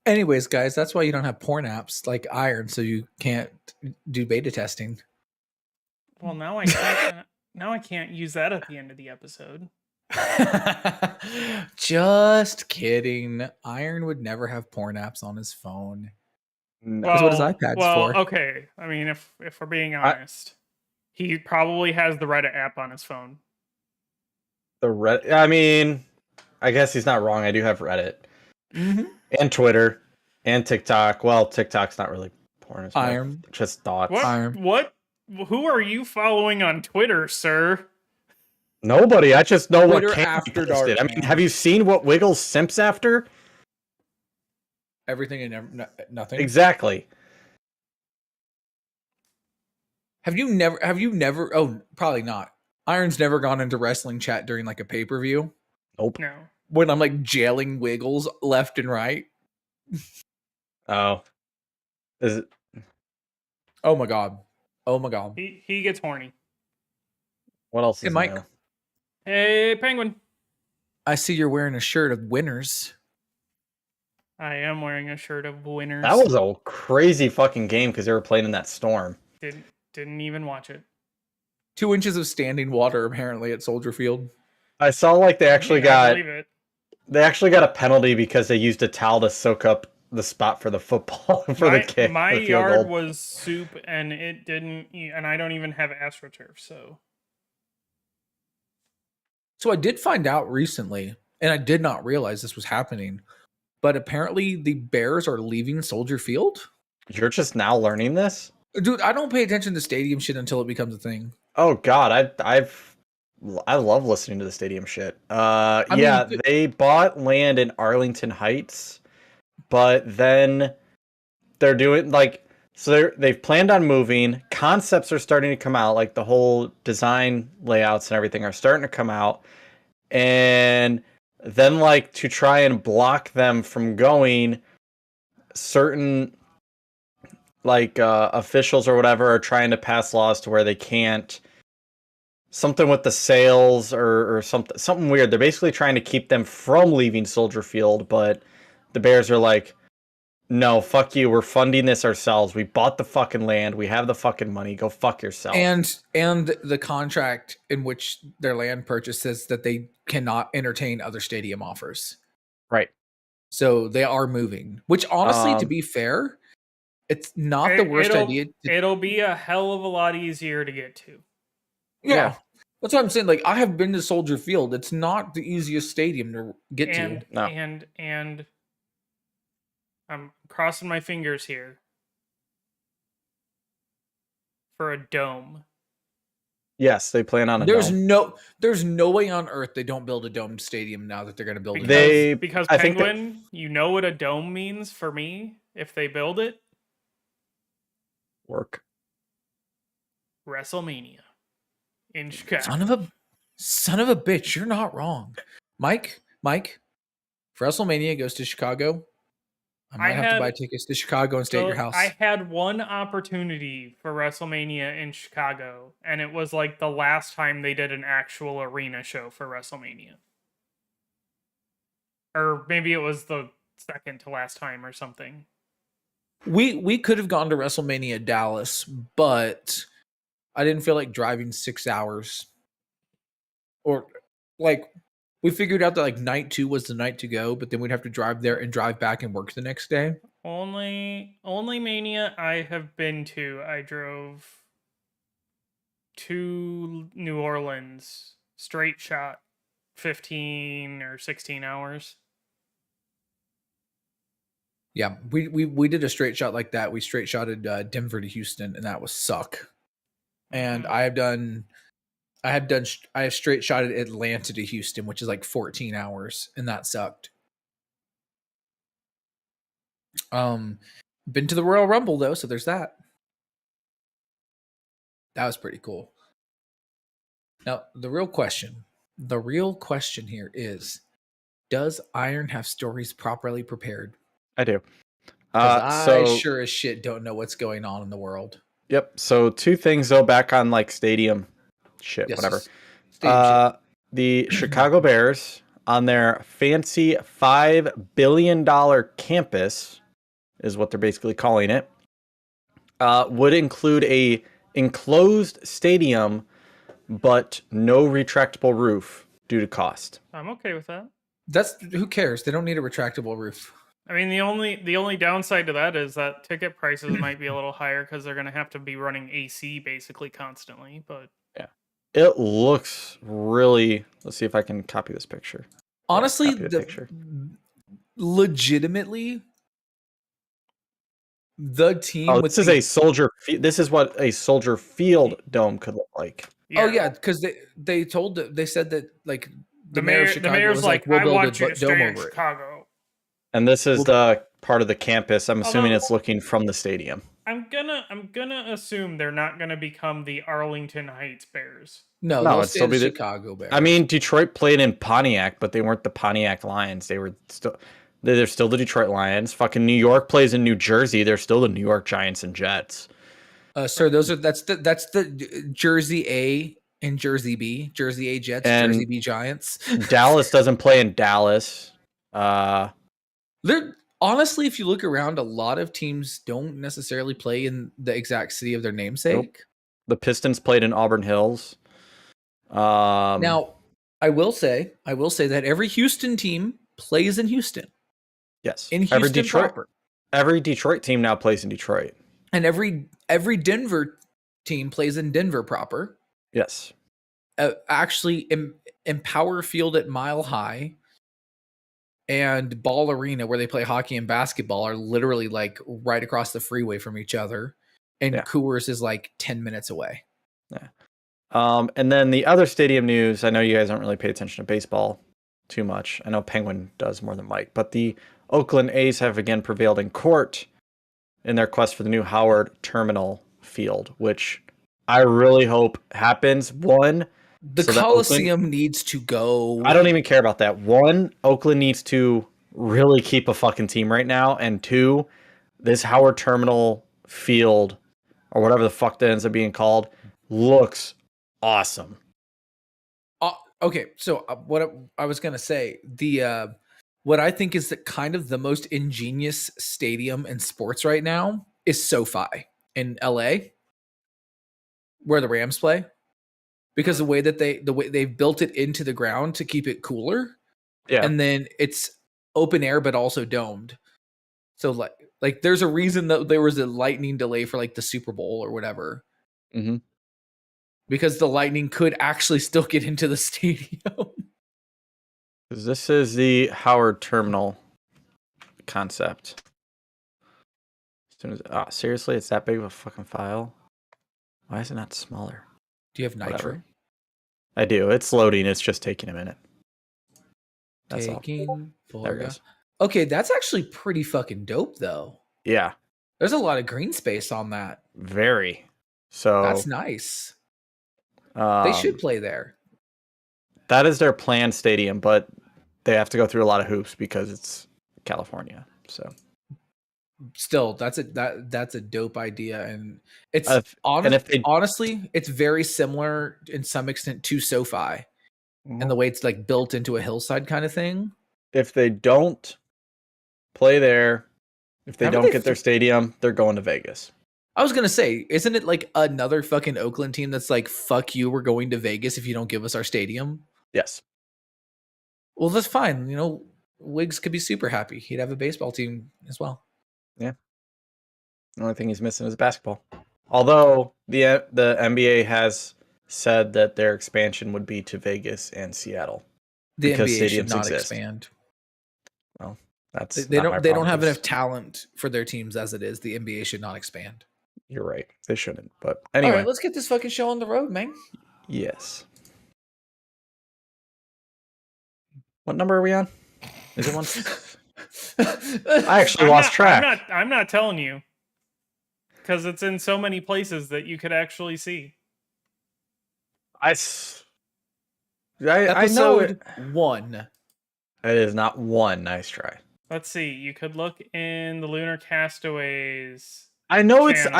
Anyways, guys, that's why you don't have porn apps like Iron, so you can't do beta testing. Well, now I can't. Now I can't use that at the end of the episode. Just kidding. Iron would never have porn apps on his phone. No. That's what his iPad's for. Okay. I mean, if we're being honest, he probably has the Reddit app on his phone. The Reddit. I mean, I guess he's not wrong. I do have Reddit and Twitter and TikTok. Well, TikTok's not really porn. It's Iron. just thoughts. What? Who are you following on Twitter, sir? Nobody. I just know Twitter what after posted. dark. I mean, have you seen what Wiggles simps after? Everything and nothing. Exactly. Have you never? Oh, probably not. Iron's never gone into wrestling chat during like a pay-per-view. Nope. No. When I'm like jailing Wiggles left and right. Oh. Is it? Oh my god. Oh my god. He gets horny. What else Hey, is Mike. new? Hey, Penguin. I see you're wearing a shirt of winners. I am wearing a shirt of winners. That was a crazy fucking game because they were playing in that storm. Didn't even watch it. 2 inches of standing water apparently at Soldier Field. I saw like they actually got a a penalty because they used a towel to soak up the spot for the football for the kick. My the field yard goal. was soup, and it didn't. And I don't even have AstroTurf, so. So I did find out recently, and I did not realize this was happening, but apparently the Bears are leaving Soldier Field. You're just now learning this? Dude, I don't pay attention to stadium shit until it becomes a thing. Oh god, I love listening to the stadium shit. They bought land in Arlington Heights, but then they're doing they've planned on moving. Concepts are starting to come out, like the whole design layouts and everything are starting to come out. And then like to try and block them from going, certain officials or whatever are trying to pass laws to where they can't, something with the sales or something weird. They're basically trying to keep them from leaving Soldier Field, but the Bears are like, no, fuck you. We're funding this ourselves. We bought the fucking land. We have the fucking money. Go fuck yourself. And the contract in which their land purchase says that they cannot entertain other stadium offers. Right. So they are moving, which honestly, to be fair, it's not the worst idea. It'll be a hell of a lot easier to get to. Yeah. That's what I'm saying. Like, I have been to Soldier Field. It's not the easiest stadium to get to. No. And I'm crossing my fingers here for a dome. Yes, they plan on a dome. There's no way on earth they don't build a dome stadium now that they're going to build it. Because Penguin, you know what a dome means for me if they build it? Work. WrestleMania in Chicago. Son of a bitch, you're not wrong. Mike, if WrestleMania goes to Chicago, I might have to buy tickets to Chicago and stay at your house. I had one opportunity for WrestleMania in Chicago, and it was like the last time they did an actual arena show for WrestleMania. Or maybe it was the second to last time or something. We could have gone to WrestleMania Dallas, but I didn't feel like driving 6 hours. Or like, we figured out that like night 2 was the night to go, but then we'd have to drive there and drive back and work the next day. Only Mania I have been to, I drove to New Orleans, straight shot, 15 or 16 hours. Yeah, we did a straight shot like that. We straight shotted Denver to Houston, and that was suck. And I have straight shotted Atlanta to Houston, which is like 14 hours, and that sucked. Been to the Royal Rumble though, so there's that. That was pretty cool. Now, the real question here is, does Iron have stories properly prepared? I do. I sure as shit don't know what's going on in the world. Yep. So 2 things though, back on like stadium shit, Yes, whatever. stadium shit. The Chicago Bears on their fancy $5 billion campus, is what they're basically calling it, would include a enclosed stadium, but no retractable roof due to cost. I'm okay with that. That's who cares? They don't need a retractable roof. I mean, the only downside to that is that ticket prices might be a little higher because they're going to have to be running AC basically constantly. But yeah, it looks really. Let's see if I can copy this picture. Honestly, copy the picture. Legitimately, the team. Oh, this is a soldier. This is what a Soldier Field dome could look like. Yeah. Oh yeah, because they said that like the mayor's like, we'll I build want you to stay in over Chicago. And this is the part of the campus. I'm assuming it's looking from the stadium. I'm gonna assume they're not gonna become the Arlington Heights Bears. No, they'll still be the Chicago Bears. I mean, Detroit played in Pontiac, but they weren't the Pontiac Lions. They're still the Detroit Lions. Fucking New York plays in New Jersey. They're still the New York Giants and Jets. Sir, that's the Jersey A and Jersey B. Jersey A Jets, and Jersey B Giants. Dallas doesn't play in Dallas. Honestly, if you look around, a lot of teams don't necessarily play in the exact city of their namesake. Nope. The Pistons played in Auburn Hills. Now, I will say that every Houston team plays in Houston. Yes, in Houston proper. Every Detroit team now plays in Detroit, and every Denver team plays in Denver proper. Yes, actually, Empower Field at Mile High and Ball Arena, where they play hockey and basketball, are literally like right across the freeway from each other, and Coors is like 10 minutes away. Yeah. And then the other stadium news. I know you guys don't really pay attention to baseball too much. I know Penguin does more than Mike, but the Oakland A's have again prevailed in court in their quest for the new Howard Terminal Field, which I really hope happens. One, the Coliseum needs to go. I don't even care about that. One, Oakland needs to really keep a fucking team right now. And two, this Howard Terminal Field, or whatever the fuck that ends up being called, looks awesome. Okay, so what I was gonna say, what I think is kind of the most ingenious stadium in sports right now is SoFi in LA, where the Rams play, because the way they've built it into the ground to keep it cooler, and then it's open air but also domed. So like there's a reason that there was a lightning delay for like the Super Bowl or whatever. Mm-hmm. Because the Lightning could actually still get into the stadium. This is the Howard Terminal concept. As soon as seriously, it's that big of a fucking file. Why is it not smaller? Do you have Nitro? Whatever. I do. It's loading. It's just taking a minute. That's all. There it goes. Okay, that's actually pretty fucking dope, though. Yeah. There's a lot of green space on that. Very. So that's nice. They should play there. That is their planned stadium, but they have to go through a lot of hoops because it's California. So still, that's a dope idea, and it's honestly, it's very similar in some extent to SoFi, and the way it's like built into a hillside kind of thing. If they don't play there, if they don't get their stadium, they're going to Vegas. I was going to say, isn't it like another fucking Oakland team that's like, fuck you, we're going to Vegas if you don't give us our stadium? Yes. Well, that's fine. You know, Wiggs could be super happy. He'd have a baseball team as well. Yeah. The only thing he's missing is basketball. Although the NBA has said that their expansion would be to Vegas and Seattle. The NBA should not expand. Well, that's they don't have enough talent for their teams as it is. The NBA should not expand. You're right. They shouldn't. But anyway. All right, let's get this fucking show on the road, man. Yes. What number are we on? Is it one? I actually lost track. I'm not telling you. Because it's in so many places that you could actually see. I know it. 1. It is not one. Nice try. Let's see. You could look in the Lunar Castaways. I know channel.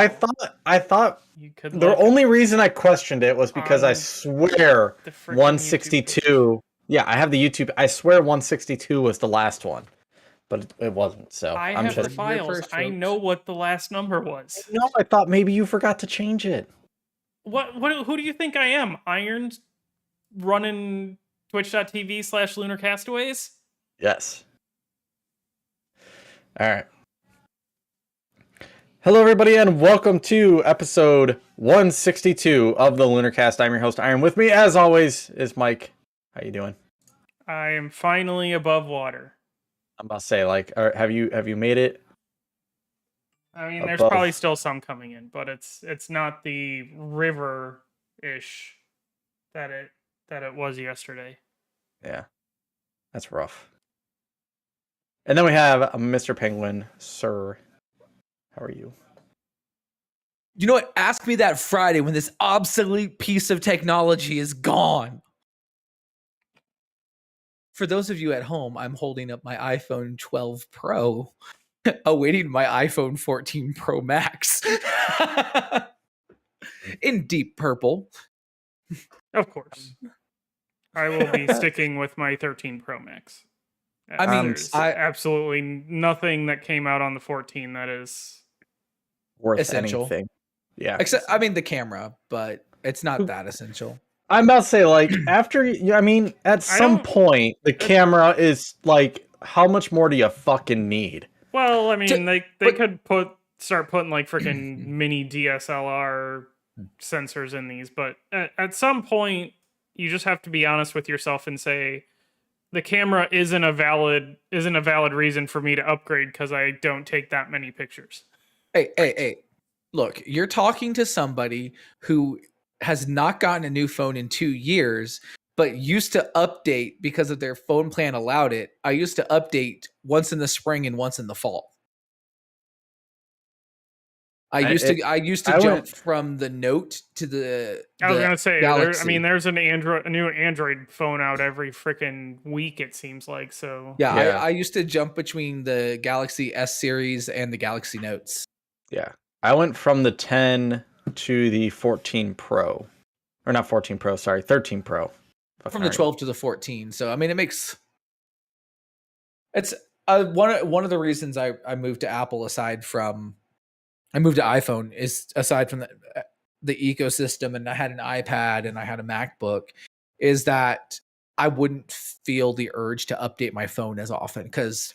I thought you could the only reason I questioned it was because I swear 162 Yeah, I have the YouTube. I swear 162 was the last one, but it wasn't. So I I'm have the just. files. first, I folks. know what the last number was. No, I thought maybe you forgot to change it. What? Who do you think I am? Irons running twitch.tv/LunarCastaways? Yes. All right. Hello, everybody, and welcome to episode 162 of the Lunarcast. I'm your host, Iron. With me, as always, is Mike. How you doing? I am finally above water. I'm about to say, like, have you made it? I mean, there's Above. probably still some coming in, but it's not the river-ish that it was yesterday. Yeah, that's rough. And then we have Mr. Penguin, sir. How are you? You know what? Ask me that Friday when this obsolete piece of technology is gone. For those of you at home, I'm holding up my iPhone 12 Pro, awaiting my iPhone 14 Pro Max in deep purple. Of course, I will be sticking with my 13 Pro Max. I mean, there's absolutely nothing that came out on the 14 that is Worth essential. anything. Yeah. Except, I mean, the camera, but it's not that essential. I'm about to say, like, after, I mean, at some point, the camera is like, how much more do you fucking need? Well, I mean, they could start putting like freaking mini DSLR sensors in these, but at some point, you just have to be honest with yourself and say the camera isn't a valid reason for me to upgrade because I don't take that many pictures. Hey. Look, you're talking to somebody who has not gotten a new phone in 2 years, but used to update because of their phone plan allowed it. I used to update once in the spring and once in the fall. I used to jump from the Note to the I was gonna say, Galaxy. there's a new Android phone out every freaking week. It seems like so. Yeah. I used to jump between the Galaxy S series and the Galaxy Notes. Yeah, I went from the 10 to the 14 Pro, or not 14 Pro, sorry, 13 Pro. From the 12 to the 14. So I mean, it's one of the reasons I moved to Apple. I moved to iPhone is aside from the ecosystem, and I had an iPad and I had a MacBook, is that I wouldn't feel the urge to update my phone as often because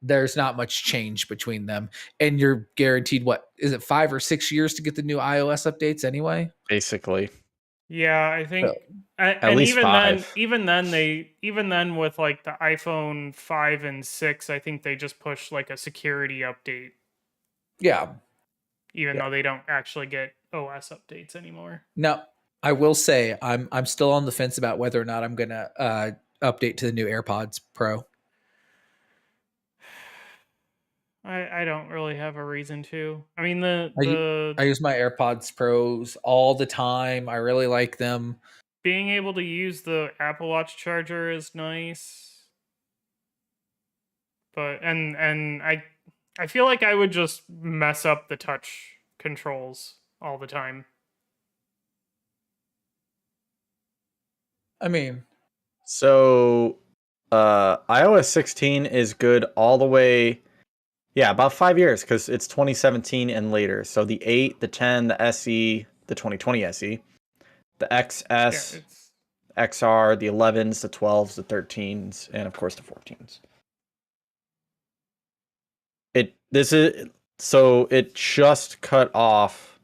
there's not much change between them, and you're guaranteed, what is it, 5 or 6 years to get the new iOS updates anyway? Basically. Yeah, I think at least even 5. even then with like the iPhone 5 and 6, I think they just push like a security update. Yeah. Even though they don't actually get OS updates anymore. No, I will say I'm still on the fence about whether or not I'm gonna update to the new AirPods Pro. I don't really have a reason to. I mean, I use my AirPods Pros all the time. I really like them. Being able to use the Apple Watch charger is nice. But and I feel like I would just mess up the touch controls all the time. I mean, so iOS 16 is good all the way. Yeah, about 5 years because it's 2017 and later. So the 8, the 10, the SE, the 2020 SE, the XS, XR, the 11s, the 12s, the 13s, and of course the 14s. It just cut off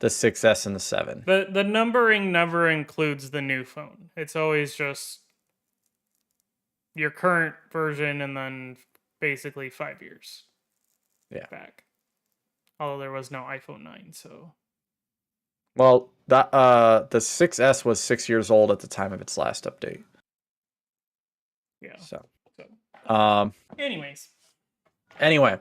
the 6S and the 7. The numbering never includes the new phone. It's always just your current version and then basically 5 years. Yeah. Back. Although there was no iPhone 9, so. Well, that the 6S was 6 years old at the time of its last update. Yeah. So. Anyway.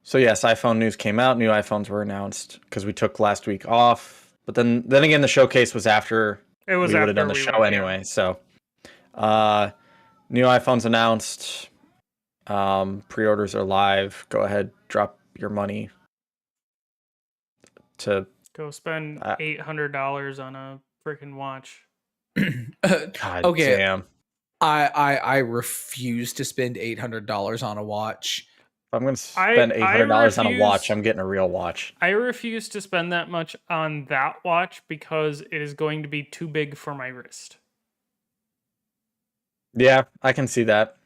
So yes, iPhone news came out. New iPhones were announced because we took last week off. But then again, the showcase was after we would have done the show anyway. So, new iPhones announced. Pre-orders are live. Go ahead, drop your money to go spend $800 on a freaking watch. God Okay, damn. I refuse to spend $800 on a watch. If I'm gonna spend $800 on a watch, refuse- I'm getting a real watch. I refuse to spend that much on that watch because it is going to be too big for my wrist. Yeah, I can see that.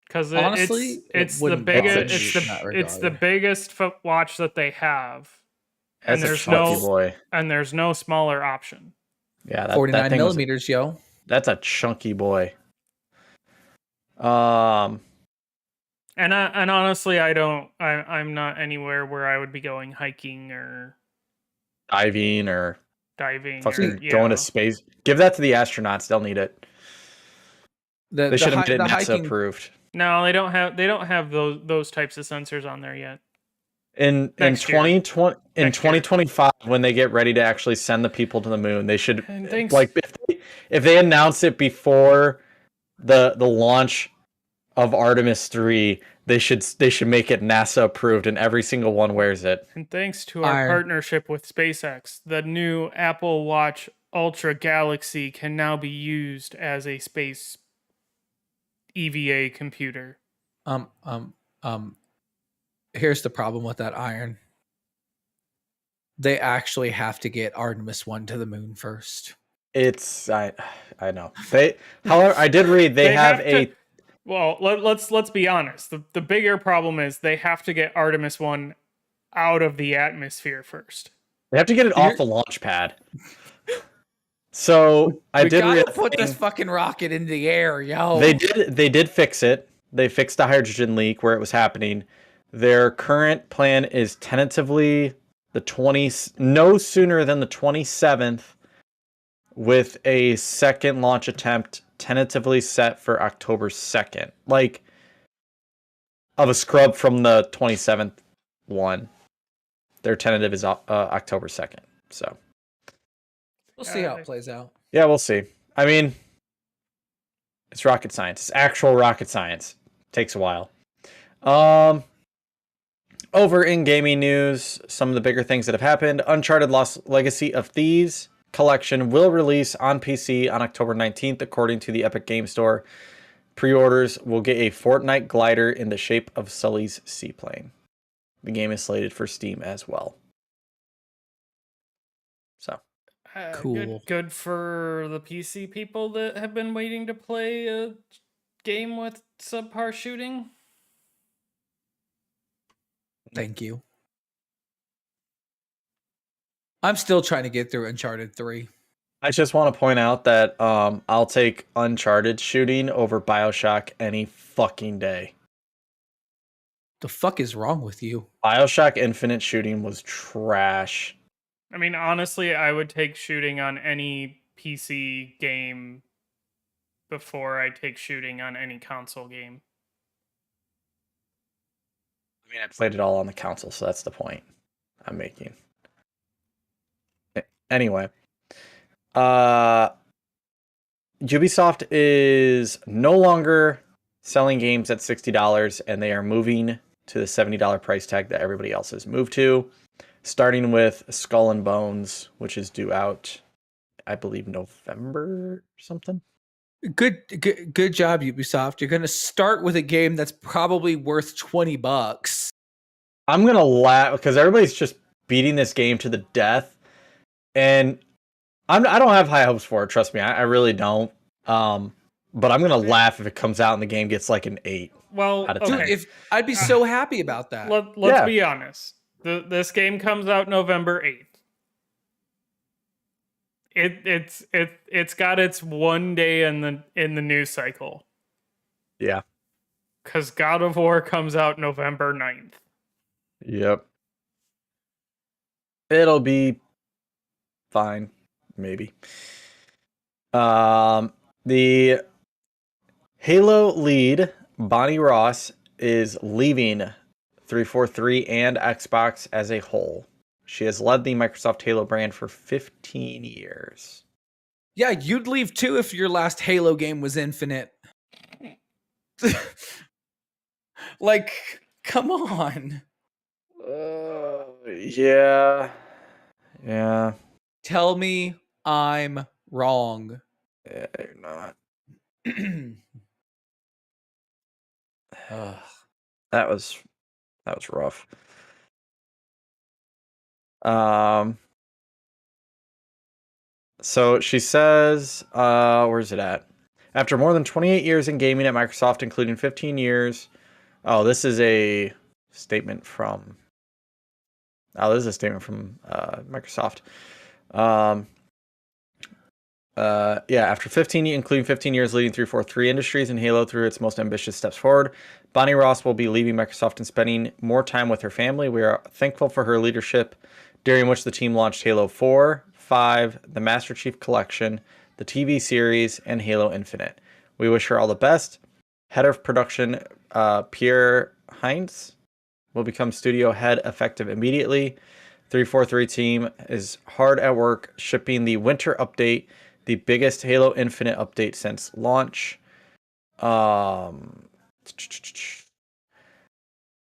Because Honestly, it's the wouldn't bother biggest me in that it's the regard. biggest foot watch that they have, and That's a there's chunky no boy. and there's no smaller option. Yeah, that 49 thing was millimeters, yo. that's a chunky boy. And honestly, I'm not anywhere where I would be going hiking or Diving or diving fucking or going to space. Give that to the astronauts. They'll need it. They should have made it NASA hiking approved. No, they don't have those types of sensors on there yet. In Next year. 2020 in 2025, when they get ready to actually send the people to the moon, they should like if they announce it before the launch of Artemis 3, they should make it NASA approved and every single one wears it. And thanks to our partnership with SpaceX, the new Apple Watch Ultra Galaxy can now be used as a space EVA computer. Here's the problem with that, Iron. They actually have to get Artemis 1 to the moon first. It's I know. However, I did read they have a well, let's be honest. The bigger problem is they have to get Artemis 1 out of the atmosphere first. They have to get it off the launch pad. So we gotta put this fucking rocket in the air, yo. They did fix it. They fixed the hydrogen leak where it was happening. Their current plan is tentatively no sooner than the 27th, with a second launch attempt tentatively set for October 2nd. Like, of a scrub from the 27th one. Their tentative is October 2nd. So we'll see how it plays out. Yeah, we'll see. I mean, it's rocket science. It's actual rocket science. Takes a while. Over in gaming news, some of the bigger things that have happened. Uncharted Lost Legacy of Thieves collection will release on PC on October 19th, according to the Epic Game Store. Pre-orders will get a Fortnite glider in the shape of Sully's seaplane. The game is slated for Steam as well. So, cool. Good for the PC people that have been waiting to play a game with subpar shooting. Thank you. I'm still trying to get through Uncharted 3. I just want to point out that I'll take Uncharted shooting over BioShock any fucking day. The fuck is wrong with you? BioShock Infinite shooting was trash. I mean, honestly, I would take shooting on any PC game before I take shooting on any console game. I mean, I played it all on the console, so that's the point I'm making. Anyway, Ubisoft is no longer selling games at $60, and they are moving to the $70 price tag that everybody else has moved to, starting with Skull and Bones, which is due out, I believe, November or something. Good job, Ubisoft. You're gonna start with a game that's probably worth $20. I'm gonna laugh because everybody's just beating this game to the death, and I don't have high hopes for it. Trust me, I really don't. But I'm gonna laugh if it comes out and the game gets like an 8. Well, out of 10. Dude, I'd be so happy about that. Let's be honest. This game comes out November 8th. It's got its one day in the news cycle. Yeah. Because God of War comes out November 9th. Yep. It'll be fine, maybe. The Halo lead, Bonnie Ross, is leaving 343 and Xbox as a whole. She has led the Microsoft Halo brand for 15 years. Yeah, you'd leave too if your last Halo game was Infinite. Like, come on. Yeah. Tell me I'm Wrong. Yeah, you're not. That was rough. So she says, where's it at? After more than 28 years in gaming at Microsoft, including 15 years. Oh, this is a statement from. Oh, this is a statement from Microsoft. After 15, including 15 years leading 343 Industries and Halo through its most ambitious steps forward, Bonnie Ross will be leaving Microsoft and spending more time with her family. We are thankful for her leadership, during which the team launched Halo 4, 5, the Master Chief Collection, the TV series, and Halo Infinite. We wish her all the best. Head of production, Pierre Heinz, will become studio head effective immediately. 343 team is hard at work shipping the winter update, the biggest Halo Infinite update since launch.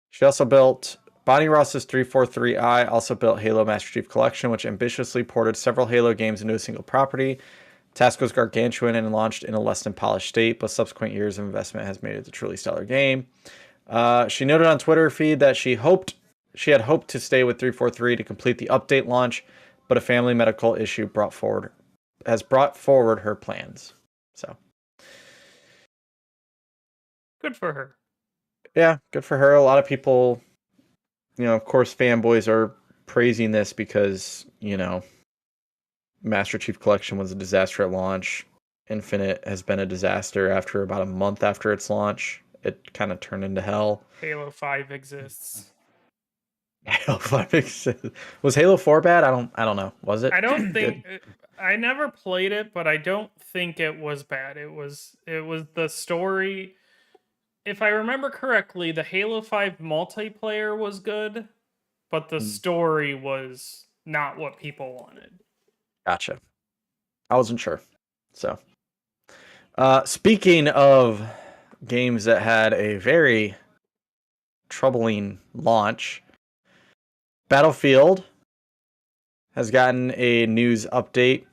She also built Bonnie Ross's 343i, also built Halo Master Chief Collection, which ambitiously ported several Halo games into a single property. Task was gargantuan and launched in a less than polished state, but subsequent years of investment has made it a truly stellar game. She noted on Twitter feed that she had hoped to stay with 343 to complete the update launch, but a family medical issue has brought forward her plans. So, good for her. Yeah, good for her. A lot of people, of course, fanboys are praising this because, Master Chief Collection was a disaster at launch. Infinite has been a disaster after about a month after its launch. It kind of turned into hell. Halo 5 exists. Halo 5 exists. Was Halo 4 bad? I don't know. Was it? I don't think I never played it, but I don't think it was bad. It was the story. If I remember correctly, the Halo 5 multiplayer was good, but the story was not what people wanted. Gotcha. I wasn't sure. So, speaking of games that had a very troubling launch, Battlefield has gotten a news update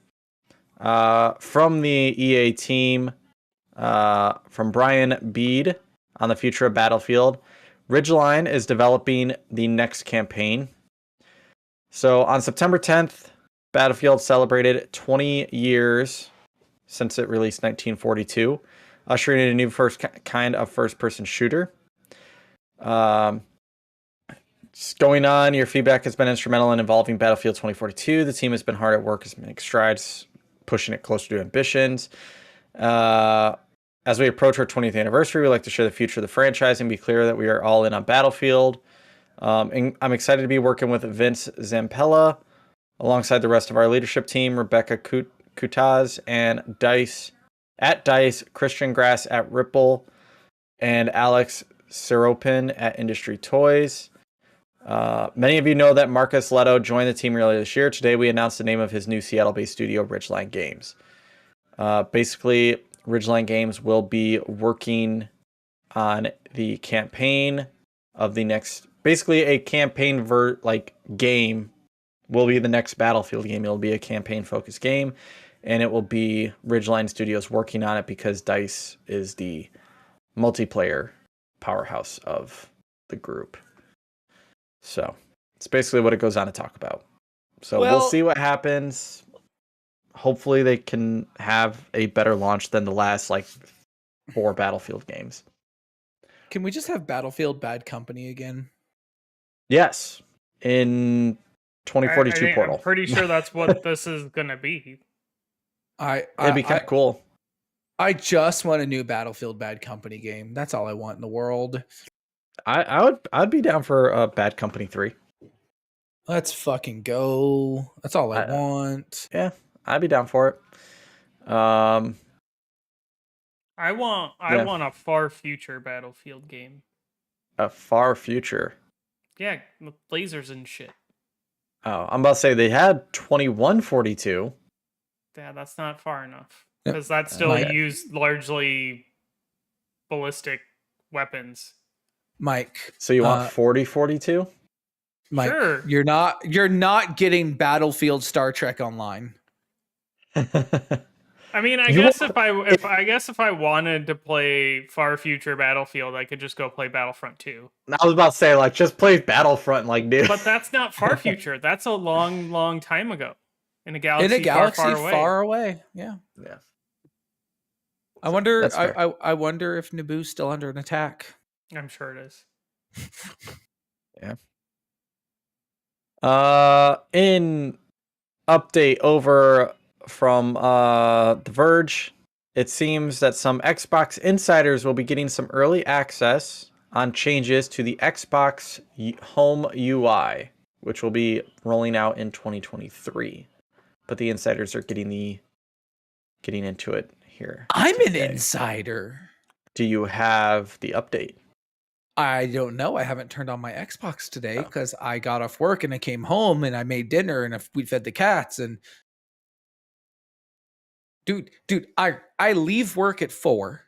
from the EA team, from Brian Bede on the future of Battlefield. Ridgeline is developing the next campaign. So on September 10th, Battlefield celebrated 20 years since it released 1942, ushering in a new kind of first-person shooter. Just going on, your feedback has been instrumental in involving Battlefield 2042. The team has been hard at work as make strides, pushing it closer to ambitions. As we approach our 20th anniversary, we'd like to share the future of the franchise and be clear that we are all in on Battlefield. And I'm excited to be working with Vince Zampella alongside the rest of our leadership team, Rebecca Kutaz and Dice, Christian Grass at Ripple, and Alex Seropin at Industry Toys. Many of you know that Marcus Leto joined the team earlier this year. Today we announced the name of his new Seattle-based studio, Ridgeline Games. Basically, Ridgeline Games will be working on the campaign of the next, basically a campaign game will be the next Battlefield game. It'll be a campaign-focused game, and it will be Ridgeline Studios working on it because DICE is the multiplayer powerhouse of the group. So it's basically what it goes on to talk about. So we'll see what happens. Hopefully they can have a better launch than the last 4 Battlefield games. Can we just have Battlefield Bad Company again? Yes. In 2042 Portal. I'm pretty sure that's what this is going to be. It'd be kind of cool. I just want a new Battlefield Bad Company game. That's all I want in the world. I'd be down for Bad Company 3. Let's fucking go. That's all I want. Yeah, I'd be down for it. I want a far future Battlefield game. A far future. Yeah, with lasers and shit. Oh, I'm about to say they had 2142. Yeah, that's not far enough. Because that still used largely ballistic weapons. Mike. So you want 4042? Mike, sure. You're not getting Battlefield Star Trek Online. I mean, I guess if I wanted to play Far Future Battlefield, I could just go play Battlefront 2. I was about to say, like, just play Battlefront, like, dude. But that's not Far Future. That's a long, long time ago. In a galaxy, far away. Yeah. Yeah. I wonder. I wonder if Naboo's still under an attack. I'm sure it is. Yeah. In update over from The Verge, it seems that some Xbox insiders will be getting some early access on changes to the Xbox Home UI, which will be rolling out in 2023. But the insiders are getting into it here. I'm an insider. Do you have the update? I don't know. I haven't turned on my Xbox today because I got off work and I came home and I made dinner and we fed the cats and dude, I leave work at 4.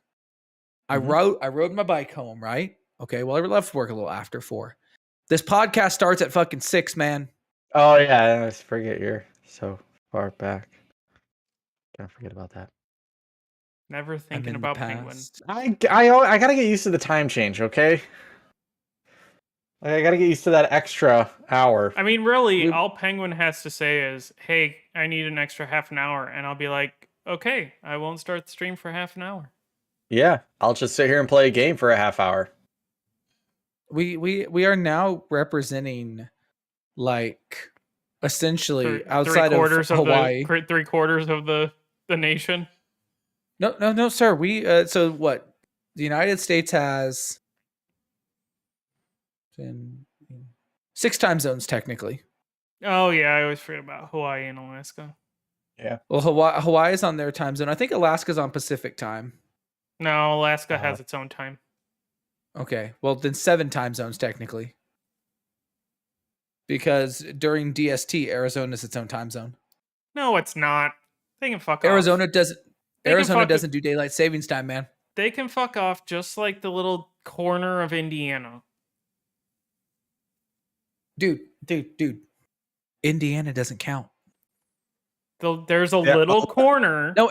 I rode my bike home, right? Okay, well I left work a little after 4. This podcast starts at fucking 6, man. Oh yeah, I forget you're so far back. Can't forget about that. Never thinking about Penguin. I gotta get used to the time change, okay? I gotta get used to that extra hour. I mean, really, all Penguin has to say is, "Hey, I need an extra half an hour," and I'll be like, "Okay, I won't start the stream for half an hour." Yeah, I'll just sit here and play a game for a half hour. We are now representing, like, essentially outside of Hawaii, 3/4 of the nation. No, sir. We so what? The United States has 6 time zones technically. Oh yeah, I always forget about Hawaii and Alaska. Yeah. Well, Hawaii is on their time zone. I think Alaska's on Pacific time. No, Alaska has its own time. Okay, well then 7 time zones technically. Because during DST, Arizona is its own time zone. No, it's not. They can fuck Arizona off. Arizona doesn't do daylight savings time, man. They can fuck off just like the little corner of Indiana. Dude. Indiana doesn't count. There's a little corner. No,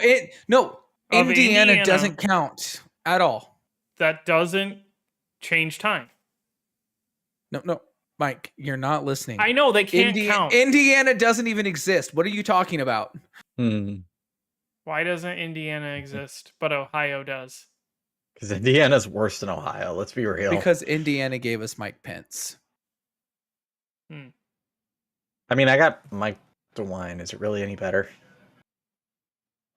Indiana doesn't count at all. That doesn't change time. No, Mike, you're not listening. I know they can't count. Indiana doesn't even exist. What are you talking about? Why doesn't Indiana exist, but Ohio does? Because Indiana's worse than Ohio. Let's be real. Because Indiana gave us Mike Pence. I mean, I got Mike DeWine. Is it really any better?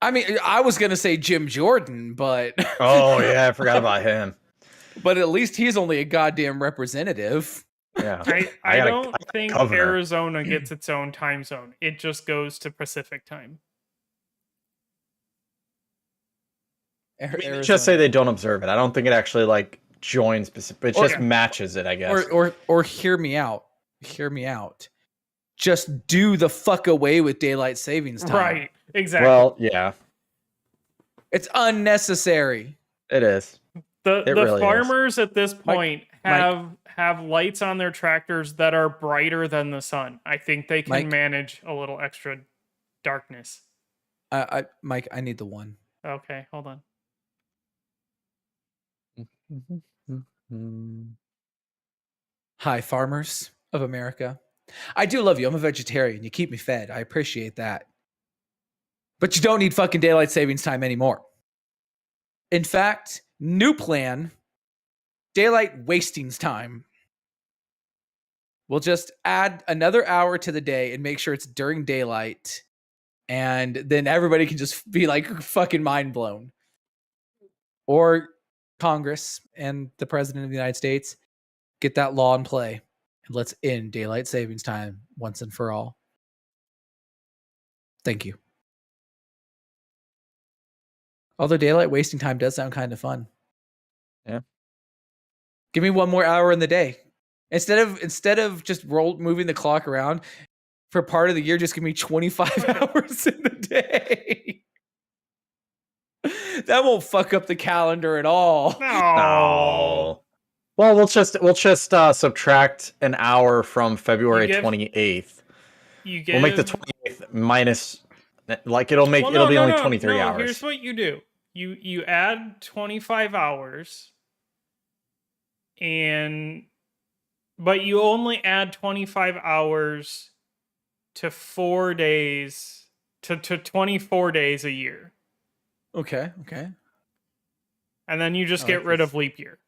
I mean, I was gonna say Jim Jordan, but oh yeah, I forgot about him. But at least he's only a goddamn representative. Yeah, I don't think Arizona gets its own time zone. It just goes to Pacific time. Just say they don't observe it. I don't think it actually like joins Pacific. It just matches it, I guess. Or hear me out. Hear me out. Just do the fuck away with daylight savings time. Right. Exactly. Well, yeah. It's unnecessary. It is. The really farmers at this point have lights on their tractors that are brighter than the sun. I think they can manage a little extra darkness. Mike, I need the one. Okay, hold on. Hi, farmers of America. I do love you. I'm a vegetarian. You keep me fed. I appreciate that. But you don't need fucking daylight savings time anymore. In fact, new plan, daylight wastings time. We'll just add another hour to the day and make sure it's during daylight. And then everybody can just be like fucking mind blown. Or Congress and the President of the United States get that law in play. And let's end daylight savings time once and for all. Thank you. Although daylight wasting time does sound kind of fun. Yeah. Give me one more hour in the day. Instead of just moving the clock around for part of the year, just give me 25 hours in the day. That won't fuck up the calendar at all. No. Well, we'll just subtract an hour from February 28th. We'll make the 28th minus Like it'll be only 23 hours. Here's what you do. You add 25 hours but you only add 25 hours to 4 days to 24 days a year. Okay. And then you just get rid of leap year.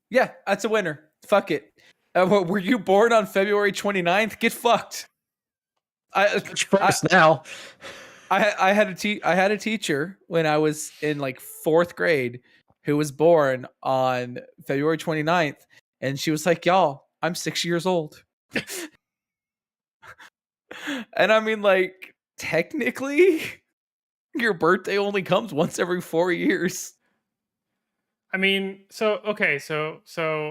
Yeah, that's a winner. Fuck it. Were you born on February 29th? Get fucked. Now. I had a teacher when I was in like 4th grade who was born on February 29th, and she was like, "Y'all, I'm 6 years old." And I mean, like, technically, your birthday only comes once every 4 years. I mean, so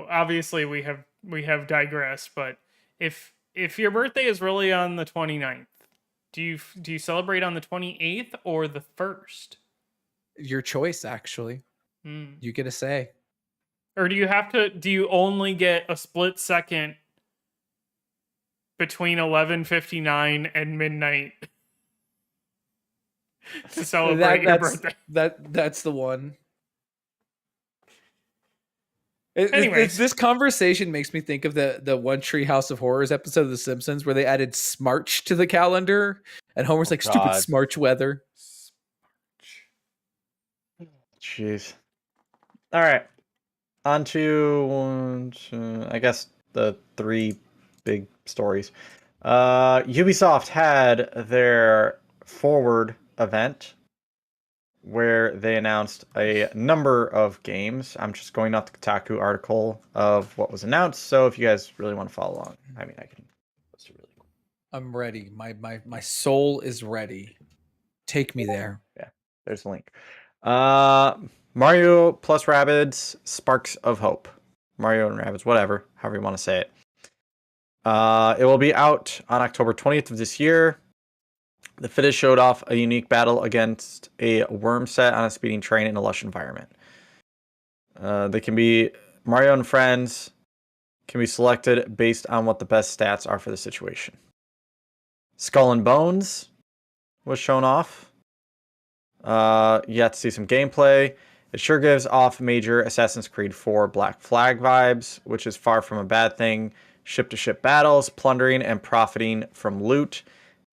obviously we have digressed, but if your birthday is really on the 29th, do you celebrate on the 28th or the 1st? Your choice, actually. You get a say. Or do you only get a split second between 11:59 and midnight to celebrate your birthday? That's the one. Anyways, this conversation makes me think of the One Tree House of Horrors episode of The Simpsons where they added Smarch to the calendar, and Homer's like, "Stupid Smarch weather." Jeez. All right. On to, I guess, the 3 big stories. Ubisoft had their Forward event where they announced a number of games. I'm just going off the Kotaku article of what was announced. So if you guys really want to follow along, I mean, I can. I'm ready. My soul is ready. Take me there. Yeah, there's a link. Mario plus Rabbids Sparks of Hope. Mario and Rabbids, whatever, however you want to say it. It will be out on October 20th of this year. The fittest showed off a unique battle against a worm set on a speeding train in a lush environment. They can be Mario and friends can be selected based on what the best stats are for the situation. Skull and Bones was shown off. You have to see some gameplay. It sure gives off major Assassin's Creed 4 Black Flag vibes, which is far from a bad thing. Ship-to-ship battles, plundering and profiting from loot,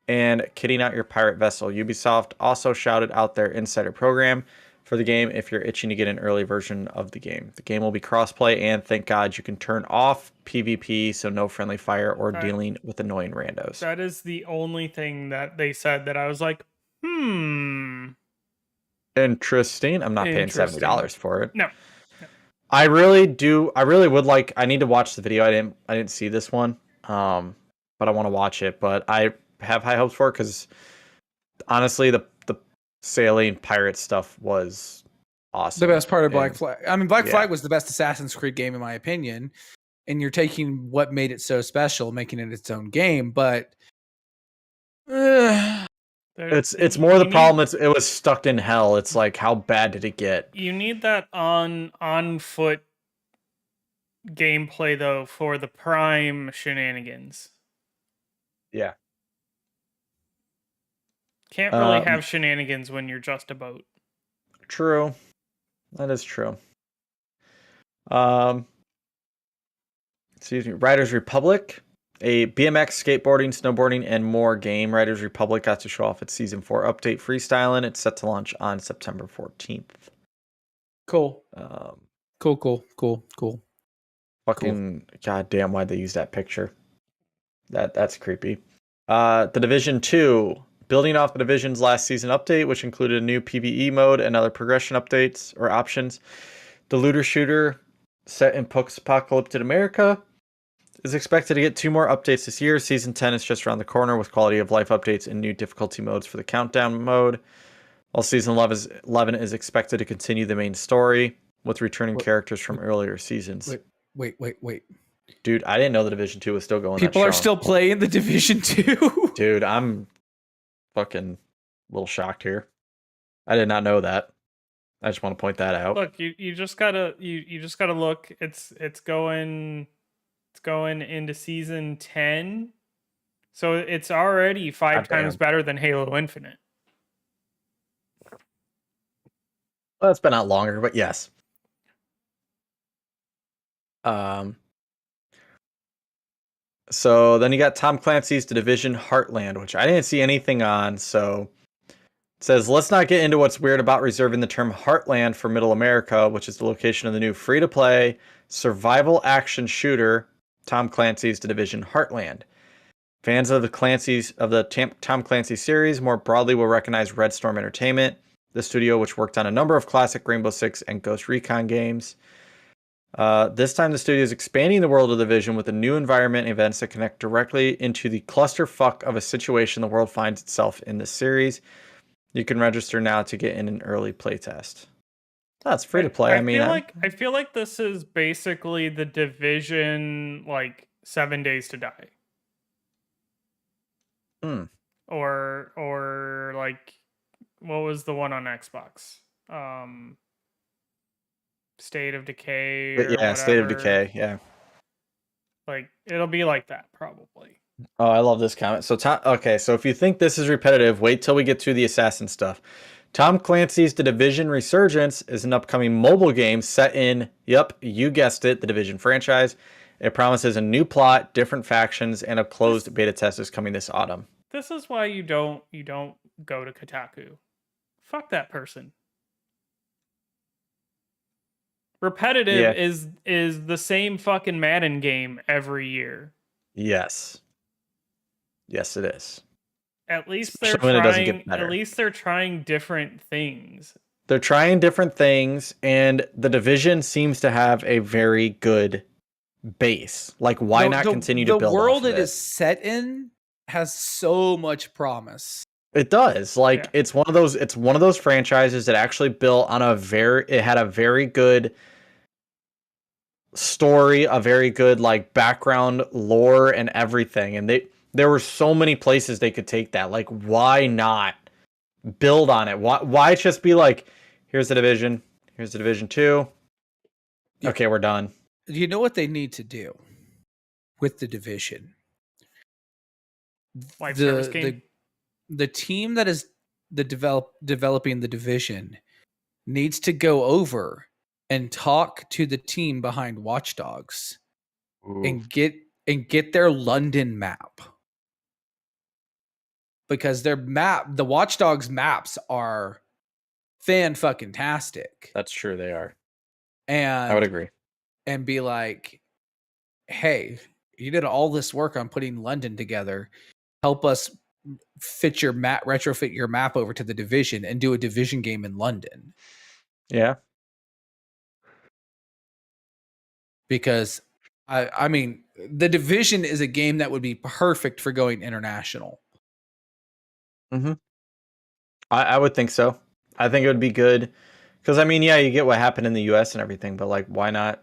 and kitting out your pirate vessel. Ubisoft also shouted out their insider program for the game if you're itching to get an early version of the game. The game will be crossplay, and thank God you can turn off PvP, so no friendly fire or dealing with annoying randos. That is the only thing that they said that I was like, Interesting. I'm not paying $70 for it. No. I really would like. I need to watch the video. I didn't see this one, but I want to watch it. But I have high hopes for it because honestly, the sailing pirate stuff was awesome. The best part of Black Flag. I mean, Black Flag was the best Assassin's Creed game in my opinion. And you're taking what made it so special, making it its own game. But it's more the problem. It was stuck in hell. It's like, how bad did it get? You need that on foot gameplay though for the prime shenanigans. Yeah. Can't really have shenanigans when you're just a boat. True. That is true. Excuse me. Riders Republic, a BMX, skateboarding, snowboarding, and more game. Riders Republic got to show off its Season 4 update freestyling. It's set to launch on September 14th. Cool. Cool. Fucking goddamn, why'd they use that picture? That's creepy. The Division 2, building off the Division's last season update, which included a new PvE mode and other progression updates or options. The looter shooter, set in post-apocalyptic America, is expected to get 2 more updates this year. Season 10 is just around the corner with quality of life updates and new difficulty modes for the countdown mode. While Season 11 is expected to continue the main story with returning characters from earlier seasons. Wait. Dude, I didn't know the Division 2 was still going. People are still playing the Division 2. Dude, I'm fucking a little shocked here. I did not know that. I just want to point that out. Look, you just gotta look. It's going into season 10. So it's already 5 times Goddamn. better than Halo Infinite. Well, it's been out longer, but yes. So then you got Tom Clancy's The Division Heartland, which I didn't see anything on. So it says, let's not get into what's weird about reserving the term Heartland for Middle America, which is the location of the new free-to-play survival action shooter, Tom Clancy's The Division Heartland. Fans of the Tom Clancy series more broadly will recognize Red Storm Entertainment, the studio which worked on a number of classic Rainbow Six and Ghost Recon games. This time, the studio is expanding the world of the Division with a new environment and events that connect directly into the clusterfuck of a situation the world finds itself in this series. You can register now to get in an early playtest. That's free to play. I feel like this is basically the Division, like 7 Days to Die. Or like, what was the one on Xbox? State of Decay or whatever. State of Decay, yeah. Like, it'll be like that, probably. Oh, I love this comment. So, so if you think this is repetitive, wait till we get to the assassin stuff. Tom Clancy's The Division Resurgence is an upcoming mobile game set in, yep, you guessed it, the Division franchise. It promises a new plot, different factions, and a closed beta test is coming this autumn. This is why you don't go to Kotaku. Fuck that person. Repetitive is the same fucking Madden game every year. Yes. Yes, it is. At least they're trying. It doesn't get better. At least they're trying different things. They're trying different things, and the Division seems to have a very good base. Like, why not continue to build? The world it is set in has so much promise. It does. Like, it's one of those franchises that actually built on it had a very good story, a very good like background lore and everything. And there were so many places they could take that. Like, why not build on it? Why just be like, here's the Division, here's the Division 2. Okay, we're done. You know what they need to do with the Division? Live service game. The team that is developing the Division needs to go over and talk to the team behind Watch Dogs and get their London map. Because the Watch Dogs maps are fan-fucking-tastic. That's true, they are. And I would agree. And be like, hey, you did all this work on putting London together. Help us retrofit your map over to the Division and do a Division game in London. Yeah. Because I mean, the Division is a game that would be perfect for going international. Mm-hmm. I would think so. I think it would be good. Because I mean, yeah, you get what happened in the US and everything, but like why not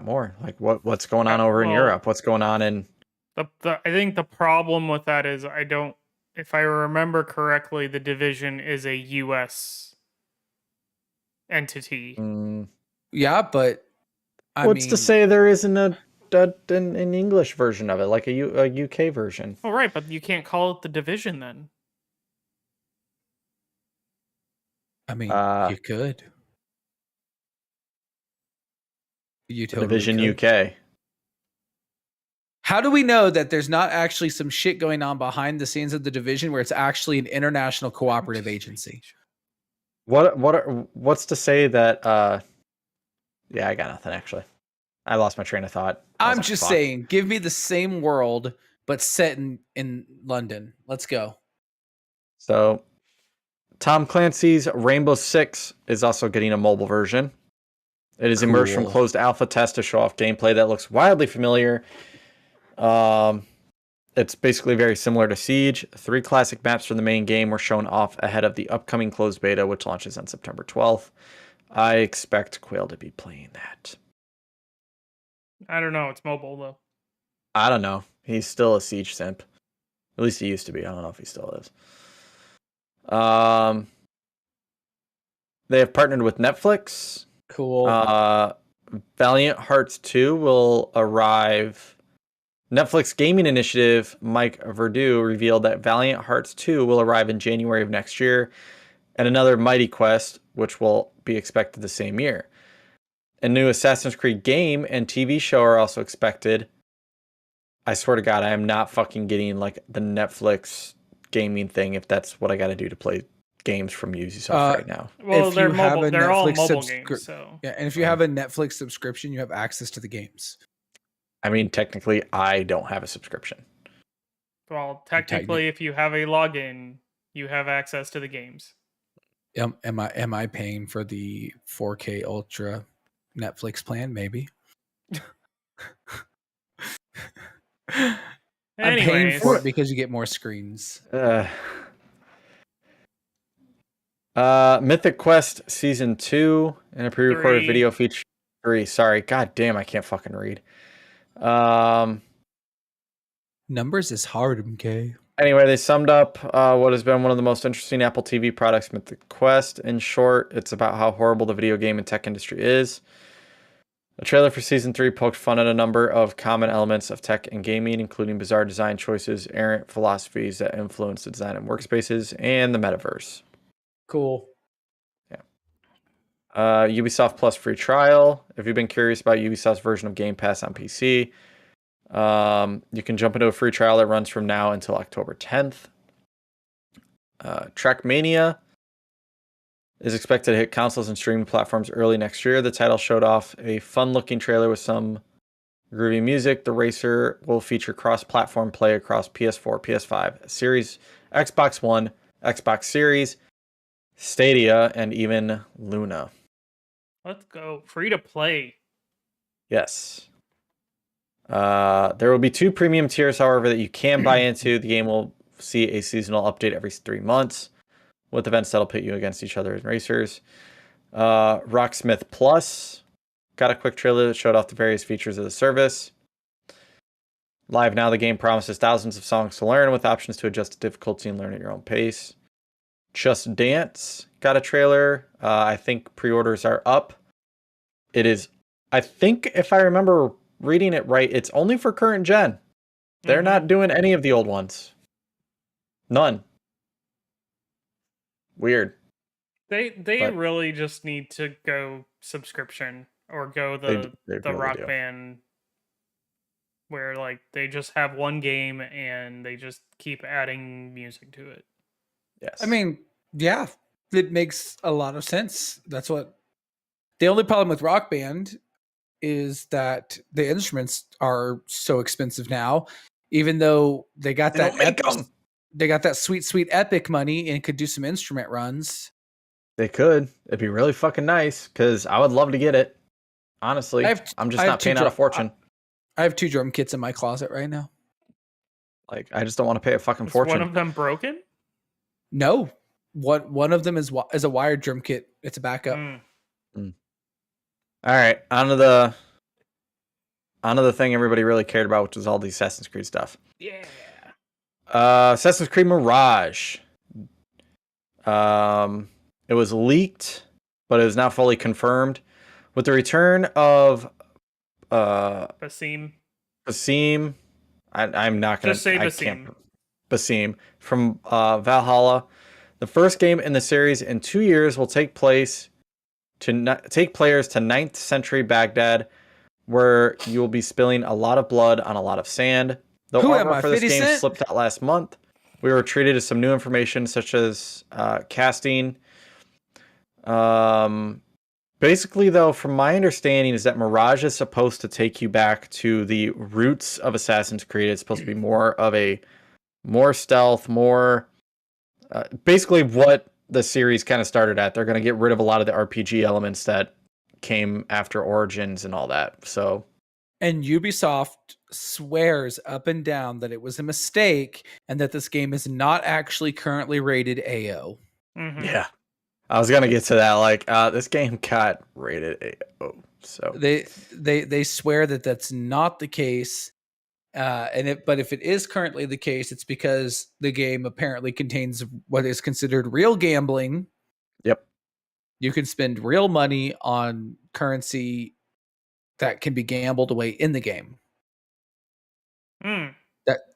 more? Like what's going on over in Europe? What's going on in I think the problem with that is if I remember correctly, the Division is a US entity. Yeah, but what's to say there isn't an English version of it, like a UK version? Oh, right, but you can't call it the Division then. I mean, you could. You totally Division could. UK. How do we know that there's not actually some shit going on behind the scenes of the Division where it's actually an international cooperative agency? What's to say that yeah, I got nothing actually. I lost my train of thought. I'm just saying, give me the same world but set in London. Let's go. So Tom Clancy's Rainbow Six is also getting a mobile version. It is emerged from closed alpha test to show off gameplay that looks wildly familiar. It's basically very similar to Siege. 3 classic maps from the main game were shown off ahead of the upcoming closed beta, which launches on September 12th. I expect Quail to be playing that. I don't know. It's mobile, though. I don't know. He's still a Siege simp. At least he used to be. I don't know if he still is. They have partnered with Netflix. Cool. Valiant Hearts 2 will arrive Netflix gaming initiative Mike Verdu revealed that Valiant Hearts 2 will arrive in January of next year, and another Mighty Quest, which will be expected the same year. A new Assassin's Creed game and TV show are also expected. I swear to God, I am not fucking getting like the Netflix gaming thing if that's what I got to do to play games from Ubisoft right now. Well, If they're you have mobile. a They're all Netflix mobile games. So yeah, and if you have a Netflix subscription, you have access to the games. I mean, technically, I don't have a subscription. well, technically, if you have a login, you have access to the games. Am I paying for the 4K Ultra Netflix plan? Maybe. I'm paying for Anyways. it because you get more screens. Mythic Quest Season 2 and a pre-recorded 3. video feature 3. Sorry, god damn, I can't fucking read. Numbers is hard, MK. Anyway, they summed up what has been one of the most interesting Apple TV products, Mythic Quest. In short, it's about how horrible the video game and tech industry is. The trailer for Season 3 poked fun at a number of common elements of tech and gaming, including bizarre design choices, errant philosophies that influence the design of workspaces, and the metaverse. Cool. Yeah. Ubisoft Plus free trial. If you've been curious about Ubisoft's version of Game Pass on PC, you can jump into a free trial that runs from now until October 10th. Trackmania is expected to hit consoles and streaming platforms early next year. The title showed off a fun-looking trailer with some groovy music. The racer will feature cross-platform play across PS4, PS5, Series, Xbox One, Xbox Series, Stadia, and even Luna. Let's go. Free to play. Yes. There will be 2 premium tiers, however, that you can buy into. The game will see a seasonal update every 3 months, with events that'll pit you against each other as racers. Rocksmith Plus got a quick trailer that showed off the various features of the service. Live now, the game promises thousands of songs to learn with options to adjust the difficulty and learn at your own pace. Just Dance got a trailer. I think pre-orders are up. It is, I think if I remember reading it right, it's only for current gen. They're not doing any of the old ones. None. Weird. They really just need to go subscription or go the really Rock do. Band where like they just have one game and they just keep adding music to it. Yes. I mean, yeah, it makes a lot of sense. That's what the only problem with Rock Band is that the instruments are so expensive now, even though they got they got that sweet Epic money and could do some instrument runs. They could. It'd be really fucking nice because I would love to get it. Honestly, I'm just not paying out a fortune. I have 2 drum kits in my closet right now. Like, I just don't want to pay a fucking fortune. One of them broken? No, one of them is a wired drum kit. It's a backup. All right, on to the thing everybody really cared about, which was all the Assassin's Creed stuff. Yeah. Assassin's Creed Mirage. It was leaked, but it is now fully confirmed with the return of Basim. I'm not gonna just say Basim. Basim from Valhalla. The first game in the series in 2 years will take players to 9th century Baghdad, where you will be spilling a lot of blood on a lot of sand. The artwork for this game slipped out last month. We were treated to some new information, such as casting. Basically, though, from my understanding, is that Mirage is supposed to take you back to the roots of Assassin's Creed. It's supposed to be more stealth, more basically what the series kind of started at. They're going to get rid of a lot of the RPG elements that came after Origins and all that. So, and Ubisoft swears up and down that it was a mistake and that this game is not actually currently rated AO. Mm-hmm. Yeah. I was gonna get to that. Like, this game got rated AO, so they swear that that's not the case. But if it is currently the case, it's because the game apparently contains what is considered real gambling. Yep, you can spend real money on currency that can be gambled away in the game.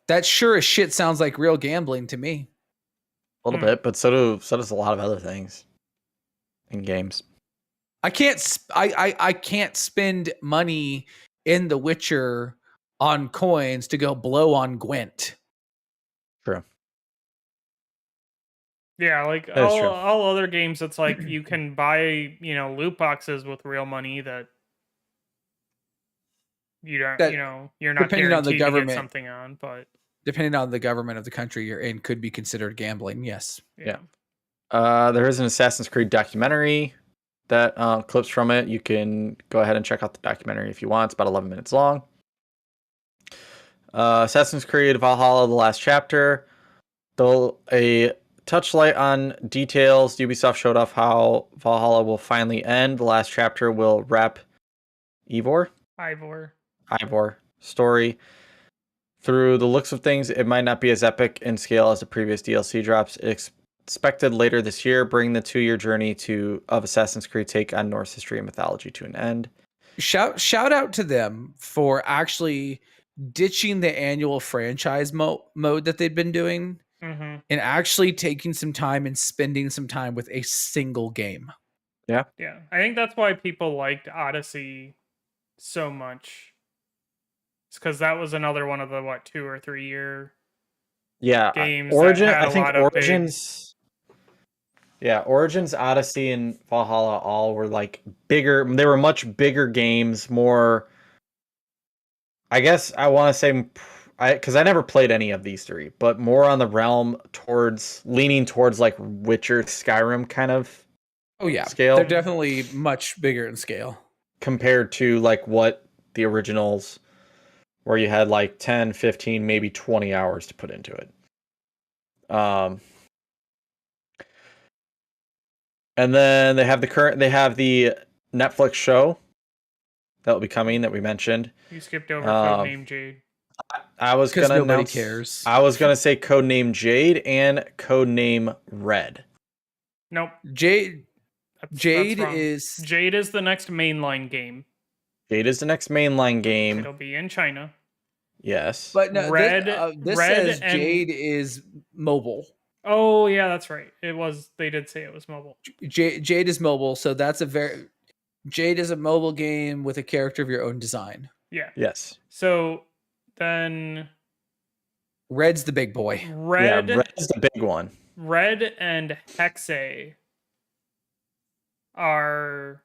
That sure as shit sounds like real gambling to me. A little bit, but so does a lot of other things in games. I can't spend money in The Witcher on coins to go blow on Gwent. True. Yeah, like all other games, it's like you can buy, loot boxes with real money that you don't, you're not depending on the guaranteed to get government, something on, but depending on the government of the country you're in, could be considered gambling. Yes. Yeah. There is an Assassin's Creed documentary that clips from it. You can go ahead and check out the documentary if you want. It's about 11 minutes long. Assassin's Creed Valhalla, the last chapter. Though a touch light on details, Ubisoft showed off how Valhalla will finally end. The last chapter will wrap Ivor story. Through the looks of things, it might not be as epic in scale as the previous DLC drops. It's expected later this year, bring the 2-year journey of Assassin's Creed take on Norse history and mythology to an end. Shout out to them for actually ditching the annual franchise mode that they've been doing and actually taking some time and spending some time with a single game. Yeah. I think that's why people liked Odyssey so much. It's because that was another one of the 2 or 3 year games. Origins. Yeah, Origins, Odyssey, and Valhalla all were like bigger. They were much bigger games. More, I guess I want to say, because I never played any of these 3, but more on the realm leaning towards like Witcher, Skyrim kind of. Oh yeah, scale. They're definitely much bigger in scale compared to like what the originals, where you had like 10, 15, maybe 20 hours to put into it. And then they have the Netflix show that will be coming that we mentioned. You skipped over Codename Jade. I was gonna nobody cares. I was gonna say Codename Jade and Codename Red. Nope. Jade is the next mainline game. Jade is the next mainline game. It'll be in China. Yes. But no, this says Jade is mobile. Oh yeah, that's right. It was. They did say it was mobile. Jade is mobile, so that's Jade is a mobile game with a character of your own design. Yeah. Yes. So then, Red's the big boy. Red's the big one. Red and Hexe are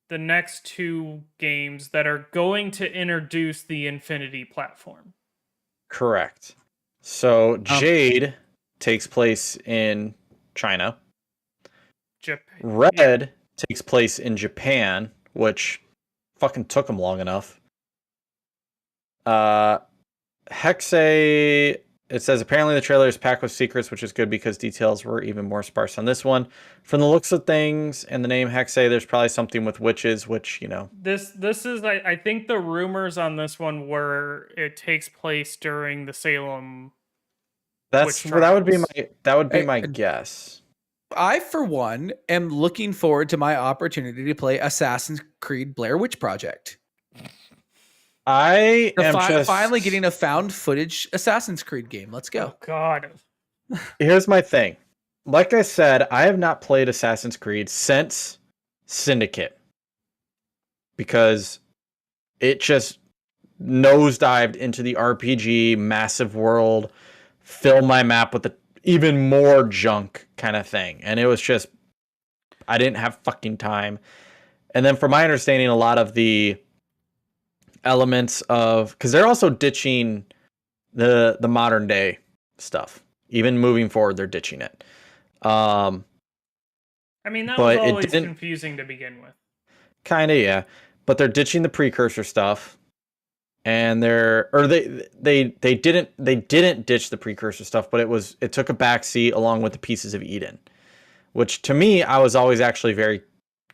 the next 2 games that are going to introduce the Infinity platform. Correct. So Jade takes place in China. Red takes place in Japan, which fucking took them long enough. Hexe, it says apparently the trailer is packed with secrets, which is good because details were even more sparse on this one. From the looks of things and the name Hexe, there's probably something with witches, which, This is I think the rumors on this one were it takes place during the Salem. That would be my guess. I, for one, am looking forward to my opportunity to play Assassin's Creed Blair Witch Project. I am finally getting a found footage Assassin's Creed game. Let's go. Oh, God. Here's my thing. Like I said, I have not played Assassin's Creed since Syndicate because it just nosedived into the RPG, massive world, fill my map with even more junk kind of thing. And it was just, I didn't have fucking time. And then from my understanding, a lot of the elements of, because they're also ditching the modern day stuff. Even moving forward, they're ditching it. I mean, that was always confusing to begin with. Kind of, yeah. But they're ditching the precursor stuff. And they didn't ditch the precursor stuff, but it took a backseat along with the Pieces of Eden, which to me I was always actually very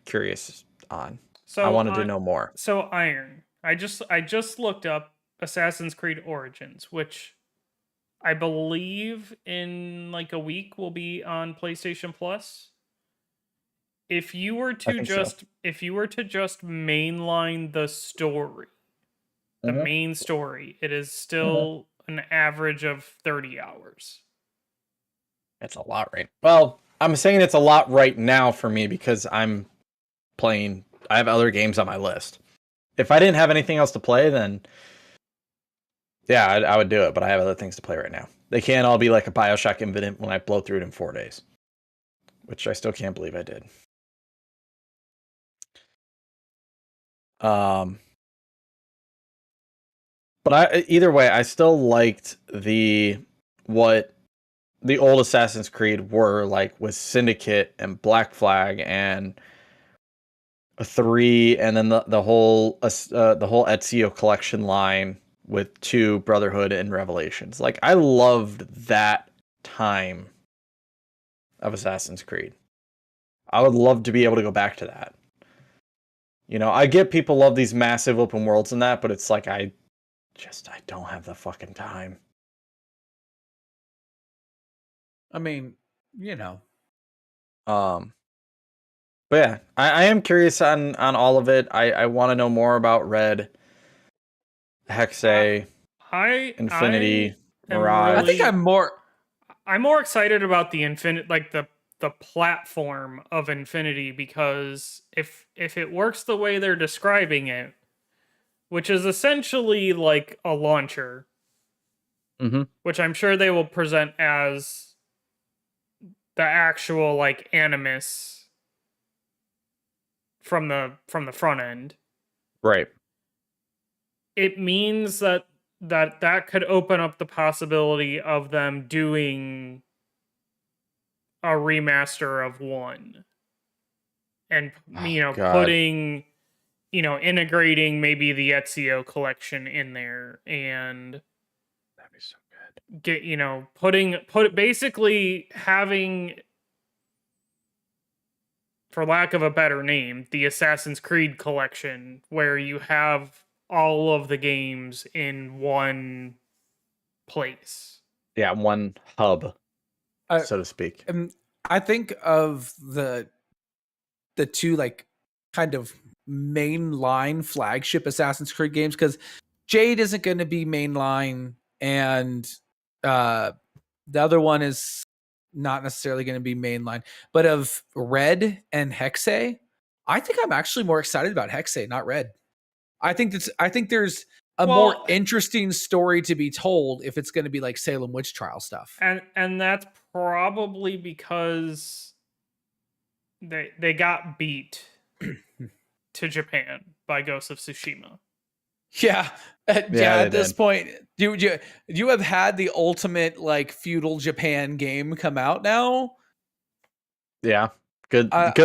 curious on. So I wanted to know more. So Iron, I just looked up Assassin's Creed Origins, which I believe in like a week will be on PlayStation Plus. If you were to just mainline the story, the main story, it is still an average of 30 hours. That's a lot, right? Well, I'm saying it's a lot right now for me because I'm playing. I have other games on my list. If I didn't have anything else to play, then yeah, I would do it. But I have other things to play right now. They can't all be like a BioShock Infinite when I blow through it in 4 days, which I still can't believe I did. But either way, I still liked what the old Assassin's Creed were like with Syndicate and Black Flag and 3, and then the whole Ezio collection line with 2, Brotherhood and Revelations. Like, I loved that time of Assassin's Creed. I would love to be able to go back to that. You know, I get people love these massive open worlds and that, but it's like I don't have the fucking time. I mean, you know. But yeah, I am curious on all of it. I want to know more about Red, Hexe, Infinity, Mirage. I think I'm more excited about the Infinite, like the platform of Infinity, because if it works the way they're describing it, which is essentially like a launcher, which I'm sure they will present as the actual like Animus from the front end, right? It means that could open up the possibility of them doing a remaster of 1, and putting, integrating maybe the Ezio collection in there, and that'd be so good. Basically having, for lack of a better name, the Assassin's Creed collection, where you have all of the games in one place. Yeah, one hub, so to speak. I think of the 2 like kind of mainline flagship Assassin's Creed games, because Jade isn't going to be mainline, and the other one is not necessarily going to be mainline. But of Red and Hexe, I think I'm actually more excited about Hexe, not Red. I think there's a more interesting story to be told if it's going to be like Salem witch trial stuff. And that's probably because they got beat to Japan by Ghost of Tsushima. Yeah. At this point, do you have had the ultimate like feudal Japan game come out now? Yeah. Good luck,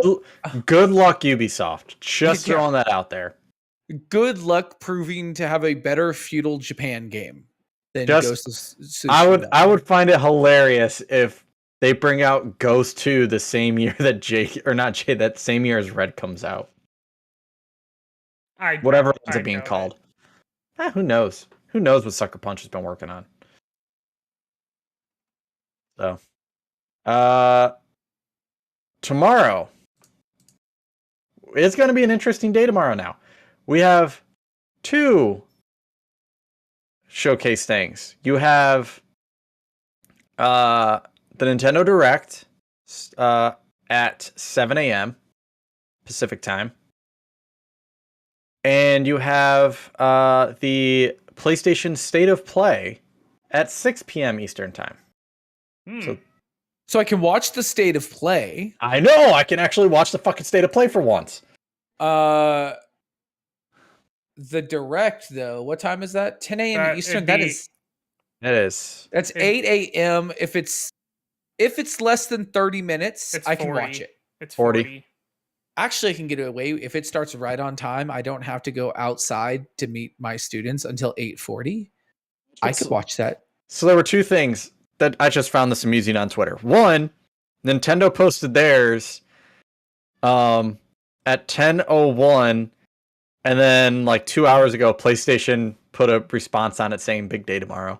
Ubisoft. Just throwing that out there. Good luck proving to have a better feudal Japan game than Ghost of Tsushima. I would find it hilarious if they bring out Ghost 2 the same year that that same year as Red comes out. Whatever it ends up being called. Who knows? Who knows what Sucker Punch has been working on? So, tomorrow. It's going to be an interesting day tomorrow now. We have 2 showcase things. You have the Nintendo Direct at 7 a.m. Pacific time. And you have the PlayStation State of Play at 6 p.m. Eastern time. So I can watch the State of Play. I know! I can actually watch the fucking State of Play for once. The Direct, though, what time is that? 10 a.m. Eastern? It is. That's 8 a.m. If it's less than 30 minutes, I can watch it. It's 40. Actually, I can get away if it starts right on time. I don't have to go outside to meet my students until 8:40. I could watch that. So there were 2 things that I just found this amusing on Twitter. One, Nintendo posted theirs at 10:01, and then like 2 hours ago, PlayStation put a response on it saying "Big day tomorrow."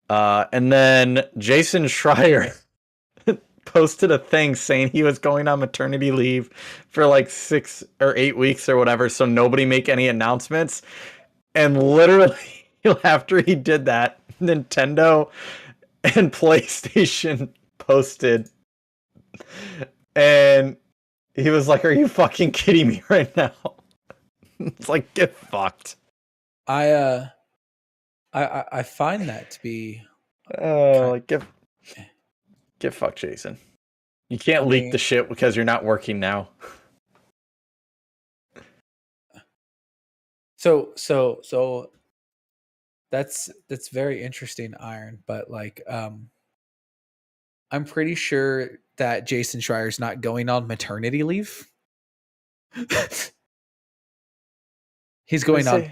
And then Jason Schreier posted a thing saying he was going on maternity leave for like 6 or 8 weeks or whatever, so nobody make any announcements. And literally after he did that, Nintendo and PlayStation posted, and he was like, "Are you fucking kidding me right now?" It's like, get fucked. I find that to be Like get fucked, Jason. You can't leak the shit because you're not working now. So that's very interesting, Iron. But like, I'm pretty sure that Jason Schreier's not going on maternity leave. He's going on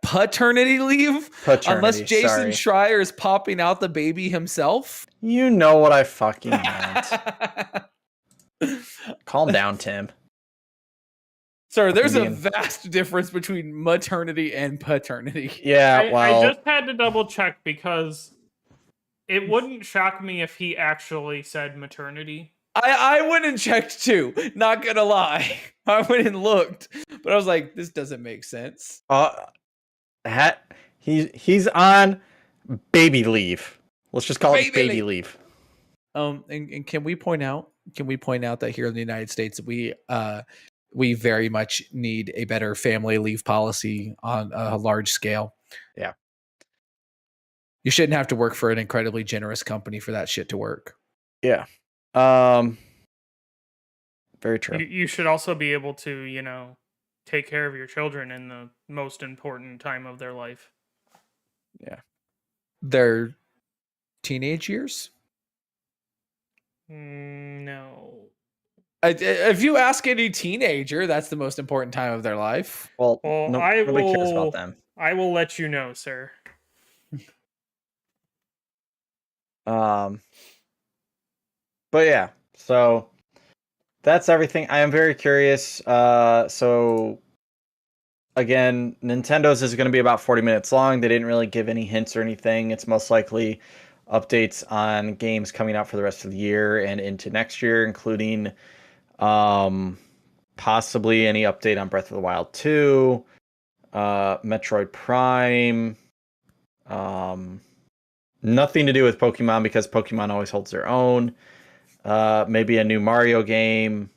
paternity leave, unless Jason Schreier is popping out the baby himself. You know what I fucking meant. Calm down, Tim. Sir, there's a vast difference between maternity and paternity. Yeah, well, I just had to double check because it wouldn't shock me if he actually said maternity. I went and checked too, not gonna lie. I went and looked, but I was like, this doesn't make sense. He's on baby leave. Let's just call it baby leave. And can we point out that here in the United States we very much need a better family leave policy on a large scale. Yeah. You shouldn't have to work for an incredibly generous company for that shit to work. Yeah. Very true. You should also be able to, take care of your children in the most important time of their life. Yeah. Their teenage years? No. If you ask any teenager, that's the most important time of their life. Well nobody cares about them. I will let you know, sir. But yeah, so that's everything. I am very curious. So again, Nintendo's is going to be about 40 minutes long. They didn't really give any hints or anything. It's most likely updates on games coming out for the rest of the year and into next year, including possibly any update on Breath of the Wild 2, Metroid Prime, nothing to do with Pokemon because Pokemon always holds their own. Maybe a new Mario game.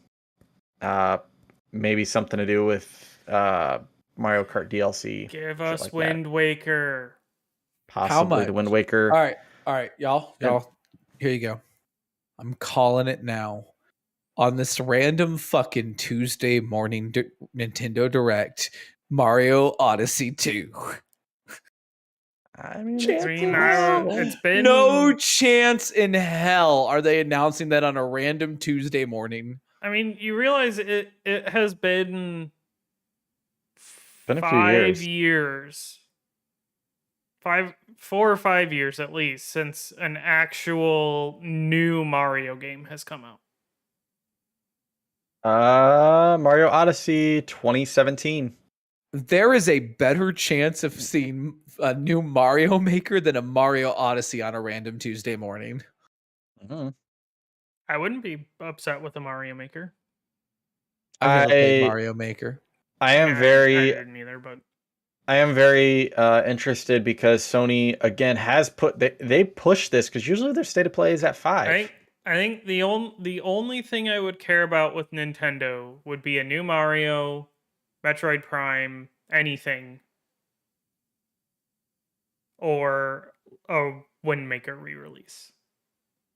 Maybe something to do with Mario Kart DLC. Give us like Wind Waker. Possibly the Wind Waker. All right, y'all. Here you go. I'm calling it now. On this random fucking Tuesday morning Nintendo Direct, Mario Odyssey 2. I mean, it's been no chance in hell are they announcing that on a random Tuesday morning. I mean, you realize it has been a few 5 years. 4 or 5 years at least since an actual new Mario game has come out. Mario Odyssey 2017. There is a better chance of seeing a new Mario Maker than a Mario Odyssey on a random Tuesday morning. Mm-hmm. I wouldn't be upset with a Mario Maker. I love Mario Maker. I am very. I didn't either, but I am very interested because Sony again has they pushed this because usually their state of play is at 5. I think the only thing I would care about with Nintendo would be a new Mario, Metroid Prime, anything, or a Wind Waker re-release.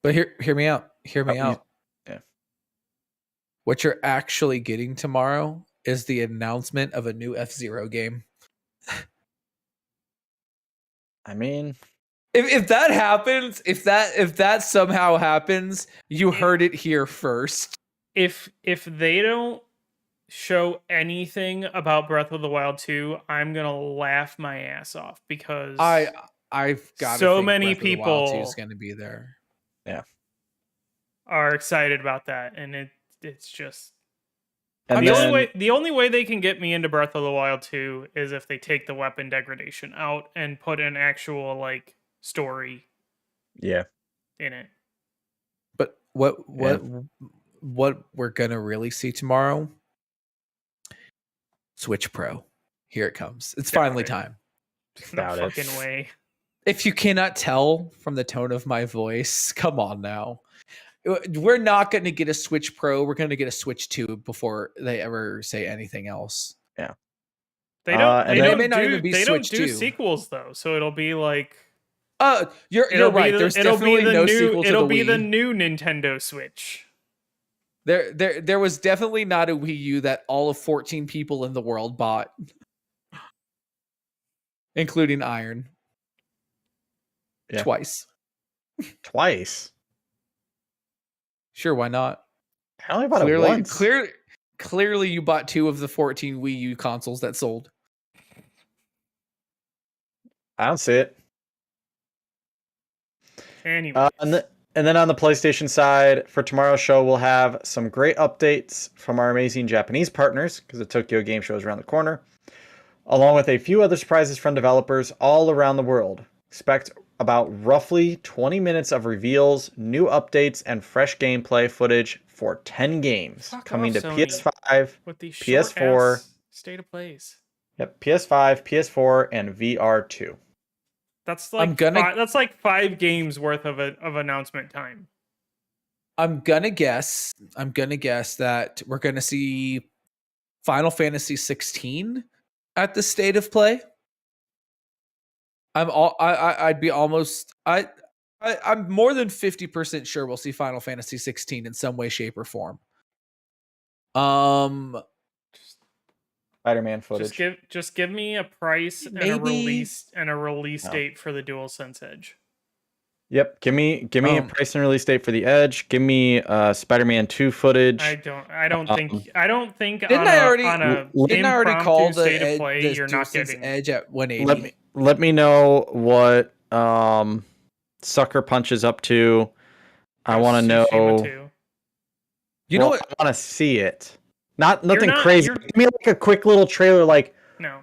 But hear me out. Hear me out. Yeah. What you're actually getting tomorrow is the announcement of a new F-Zero game. I mean, if that happens, if that somehow happens, you heard it here first. If they don't show anything about Breath of the Wild 2, I'm gonna laugh my ass off because I've got so many people is going to be there. Yeah, are excited about that, and it's just. And the only way they can get me into Breath of the Wild 2 is if they take the weapon degradation out and put an actual story in it. But what we're gonna really see tomorrow? Switch Pro. Here it comes. It's finally time. No Doubt it. fucking way. If you cannot tell from the tone of my voice, come on now. We're not going to get a Switch Pro. We're going to get a Switch 2 before they ever say anything else. Yeah. They don't. and They then- don't may not do. even be They don't Switch do 2. sequels though, so it'll be like. You're right. There's definitely no sequel to the Wii. It'll be the new Nintendo Switch. There was definitely not a Wii U that all of 14 people in the world bought, including Iron. Yeah. Twice. Sure, why not? I only bought it once. Clearly, you bought 2 of the 14 Wii U consoles that sold. I don't see it. Anyway. And then on the PlayStation side, for tomorrow's show, we'll have some great updates from our amazing Japanese partners, because the Tokyo Game Show is around the corner, along with a few other surprises from developers all around the world. Expect about roughly 20 minutes of reveals, new updates, and fresh gameplay footage for 10 games coming to Sony, PS5, with these PS4, state of plays. Yep, PS5, PS4, and VR2. That's like that's like 5 games worth of announcement time. I'm gonna guess that we're gonna see Final Fantasy 16 at the state of play. I'm more than 50% sure we'll see Final Fantasy 16 in some way, shape, or form. Spider-Man footage. Just give me a price and a release date for the DualSense Edge. Yep, give me a price and release date for the Edge. Give me Spider-Man 2 footage. I don't think didn't I already call the state Edge, of play you're not getting getting Edge at 180. Let me know what Sucker Punch is up to. I want to know. You know what? I want to see it. Nothing crazy. Give me like a quick little trailer. Like no,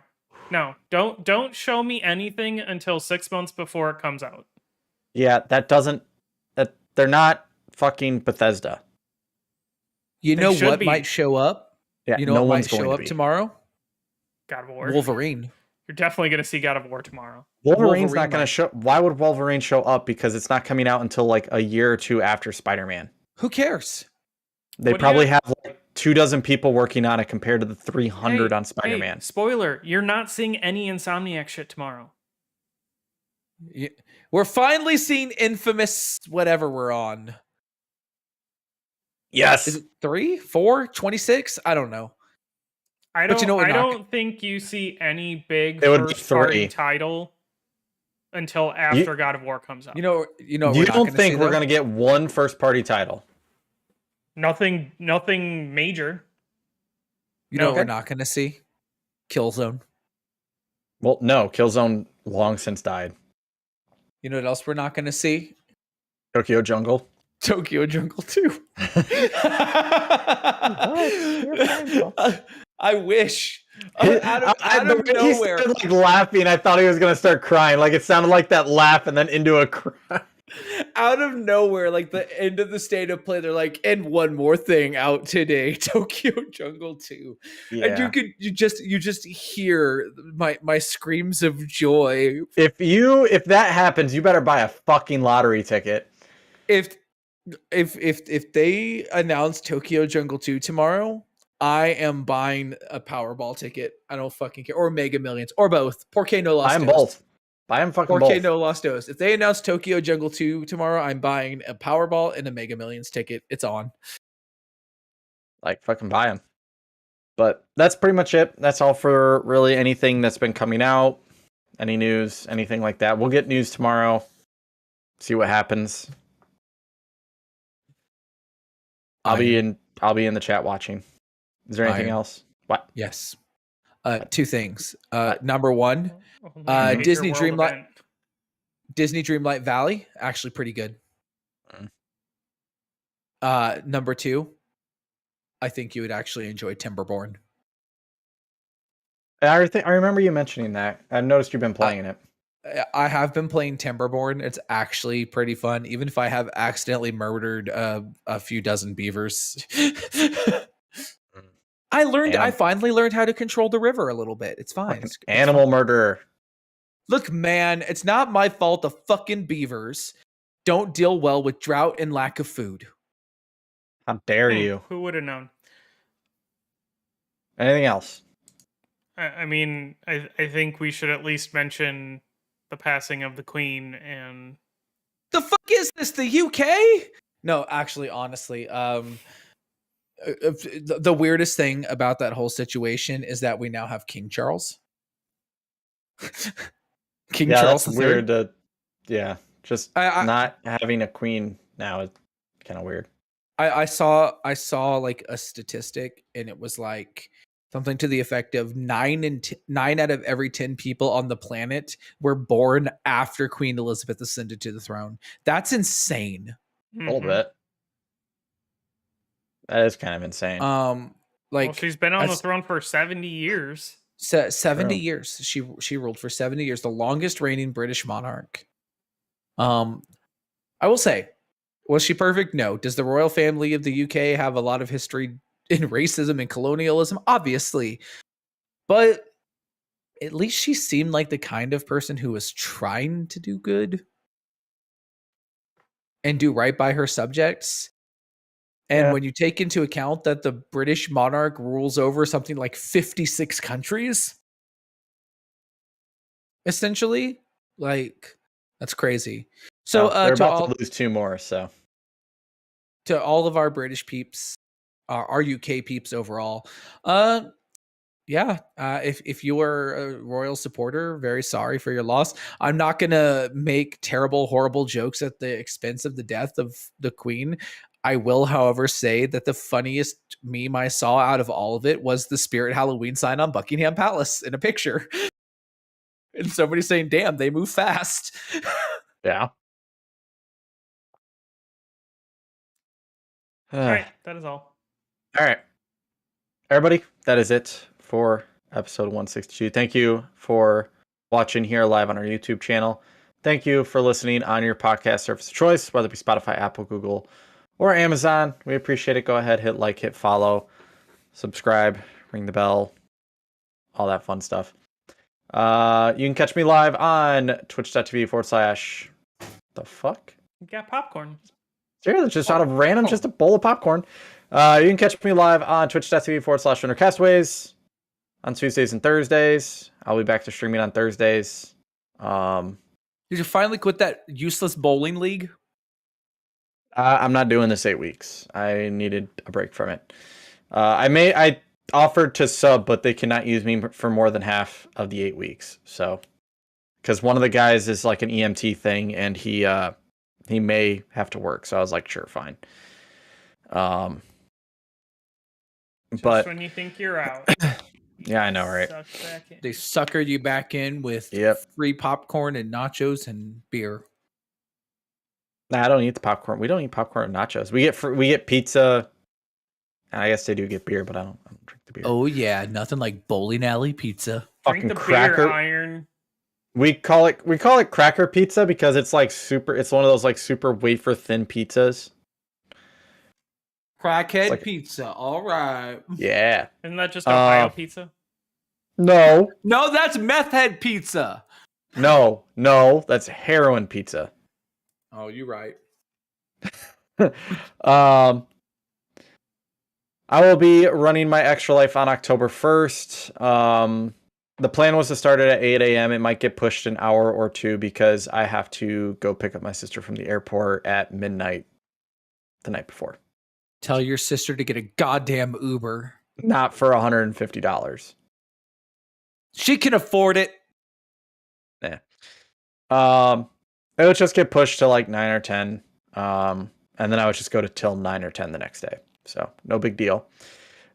don't show me anything until 6 months before it comes out. Yeah, they're not fucking Bethesda. You know what might show up? Yeah, you know what might show up tomorrow? God of War. Wolverine. You're definitely going to see God of War tomorrow. Wolverine's not going to show. Why would Wolverine show up? Because it's not coming out until like a year or two after Spider-Man. Who cares? They probably have like 24 people working on it compared to the 300 on Spider-Man. Hey, spoiler, you're not seeing any Insomniac shit tomorrow. Yeah. We're finally seeing Infamous whatever we're on. Yes. Is it 3, 4, 26? I don't know. I don't think you see any big first party title until after God of War comes out. You don't think we're going to get one first party title? Nothing major. You know what we're not going to see? Killzone. Well, no, Killzone long since died. You know what else we're not going to see? Tokyo Jungle. Tokyo Jungle 2. I wish. Out of nowhere. He started, laughing. I thought he was going to start crying. Like it sounded like that laugh and then into a cry. Out of nowhere, like the end of the state of play, they're like, and one more thing out today, Tokyo Jungle 2. Yeah. And you just hear my screams of joy. If that happens, you better buy a fucking lottery ticket. If they announce Tokyo Jungle 2 tomorrow, I am buying a Powerball ticket. I don't fucking care. Or Mega Millions. Or both. Porque no Los Dos. Both. Buy them fucking Porque both. no Los Dos. If they announce Tokyo Jungle 2 tomorrow, I'm buying a Powerball and a Mega Millions ticket. It's on. Like, fucking buy them. But that's pretty much it. That's all for really anything that's been coming out. Any news, anything like that. We'll get news tomorrow. See what happens. I'll be in the chat watching. Is there anything else? What? Yes. 2 things. Number 1, Disney Dreamlight Valley, actually pretty good. Number 2, I think you would actually enjoy Timberborn. I remember you mentioning that. I noticed you've been playing it. I have been playing Timberborn. It's actually pretty fun, even if I have accidentally murdered a few dozen beavers. I finally learned how to control the river a little bit. It's fine. It's animal murderer. Look, man, it's not my fault the fucking beavers don't deal well with drought and lack of food. How dare you? Who would have known? Anything else? I mean, I think we should at least mention the passing of the Queen and The fuck is this? The UK? No, actually, honestly, the weirdest thing about that whole situation is that we now have King Charles. King Charles that's III. weird. Just I- not having a queen now is kind of weird. I saw like a statistic, and it was like something to the effect of 9 out of every 10 people on the planet were born after Queen Elizabeth ascended to the throne. That's insane. A little bit. That is kind of insane. Like, well, she's been on the throne for 70 years. 70 years. She ruled for 70 years, the longest reigning British monarch. I will say, was she perfect? No. Does the royal family of the UK have a lot of history in racism and colonialism? Obviously. But at least she seemed like the kind of person who was trying to do good and do right by her subjects. And when you take into account that the British monarch rules over something like 56 countries, essentially, like, that's crazy. So they're about to lose 2 more, so. To all of our British peeps, our UK peeps overall, if you are a royal supporter, very sorry for your loss. I'm not gonna make terrible, horrible jokes at the expense of the death of the Queen. I will, however, say that the funniest meme I saw out of all of it was the Spirit Halloween sign on Buckingham Palace in a picture. And somebody saying, damn, they move fast. Yeah. All right, that is all. All right. Everybody, that is it for episode 162. Thank you for watching here live on our YouTube channel. Thank you for listening on your podcast service of choice, whether it be Spotify, Apple, Google, or Amazon. We appreciate it. Go ahead, hit like, hit follow, subscribe, ring the bell, all that fun stuff. You can catch me live on twitch.tv/. The fuck? You got popcorn. Seriously, just out of random, just a bowl of popcorn. You can catch me live on twitch.tv/Lunarcastaways on Tuesdays and Thursdays. I'll be back to streaming on Thursdays. Did you finally quit that useless bowling league? I'm not doing this 8 weeks. I needed a break from it. I offered to sub, but they cannot use me for more than half of the 8 weeks. So, because one of the guys is like an EMT thing, and he may have to work. So I was like, sure, fine. Just but when you think you're out. Yeah, I know, right? They suckered you back in with free popcorn and nachos and beer. Nah, I don't eat the popcorn. We don't eat popcorn and nachos. We get pizza. And I guess they do get beer, but I don't drink the beer. Oh yeah, nothing like bowling alley pizza. Drink the cracker beer, Iron. We call it cracker pizza because it's like super. It's one of those like super wafer thin pizzas. Crackhead like, pizza. All right. Yeah. Isn't that just Ohio pizza? No. No, that's meth head pizza. No, that's heroin pizza. Oh, you're right. I will be running my Extra Life on October 1st. The plan was to start it at 8 a.m. It might get pushed an hour or two because I have to go pick up my sister from the airport at midnight the night before. Tell your sister to get a goddamn Uber. Not for $150. She can afford it. Yeah. It would just get pushed to like 9 or 10. And then I would just go to till 9 or 10 the next day. So no big deal.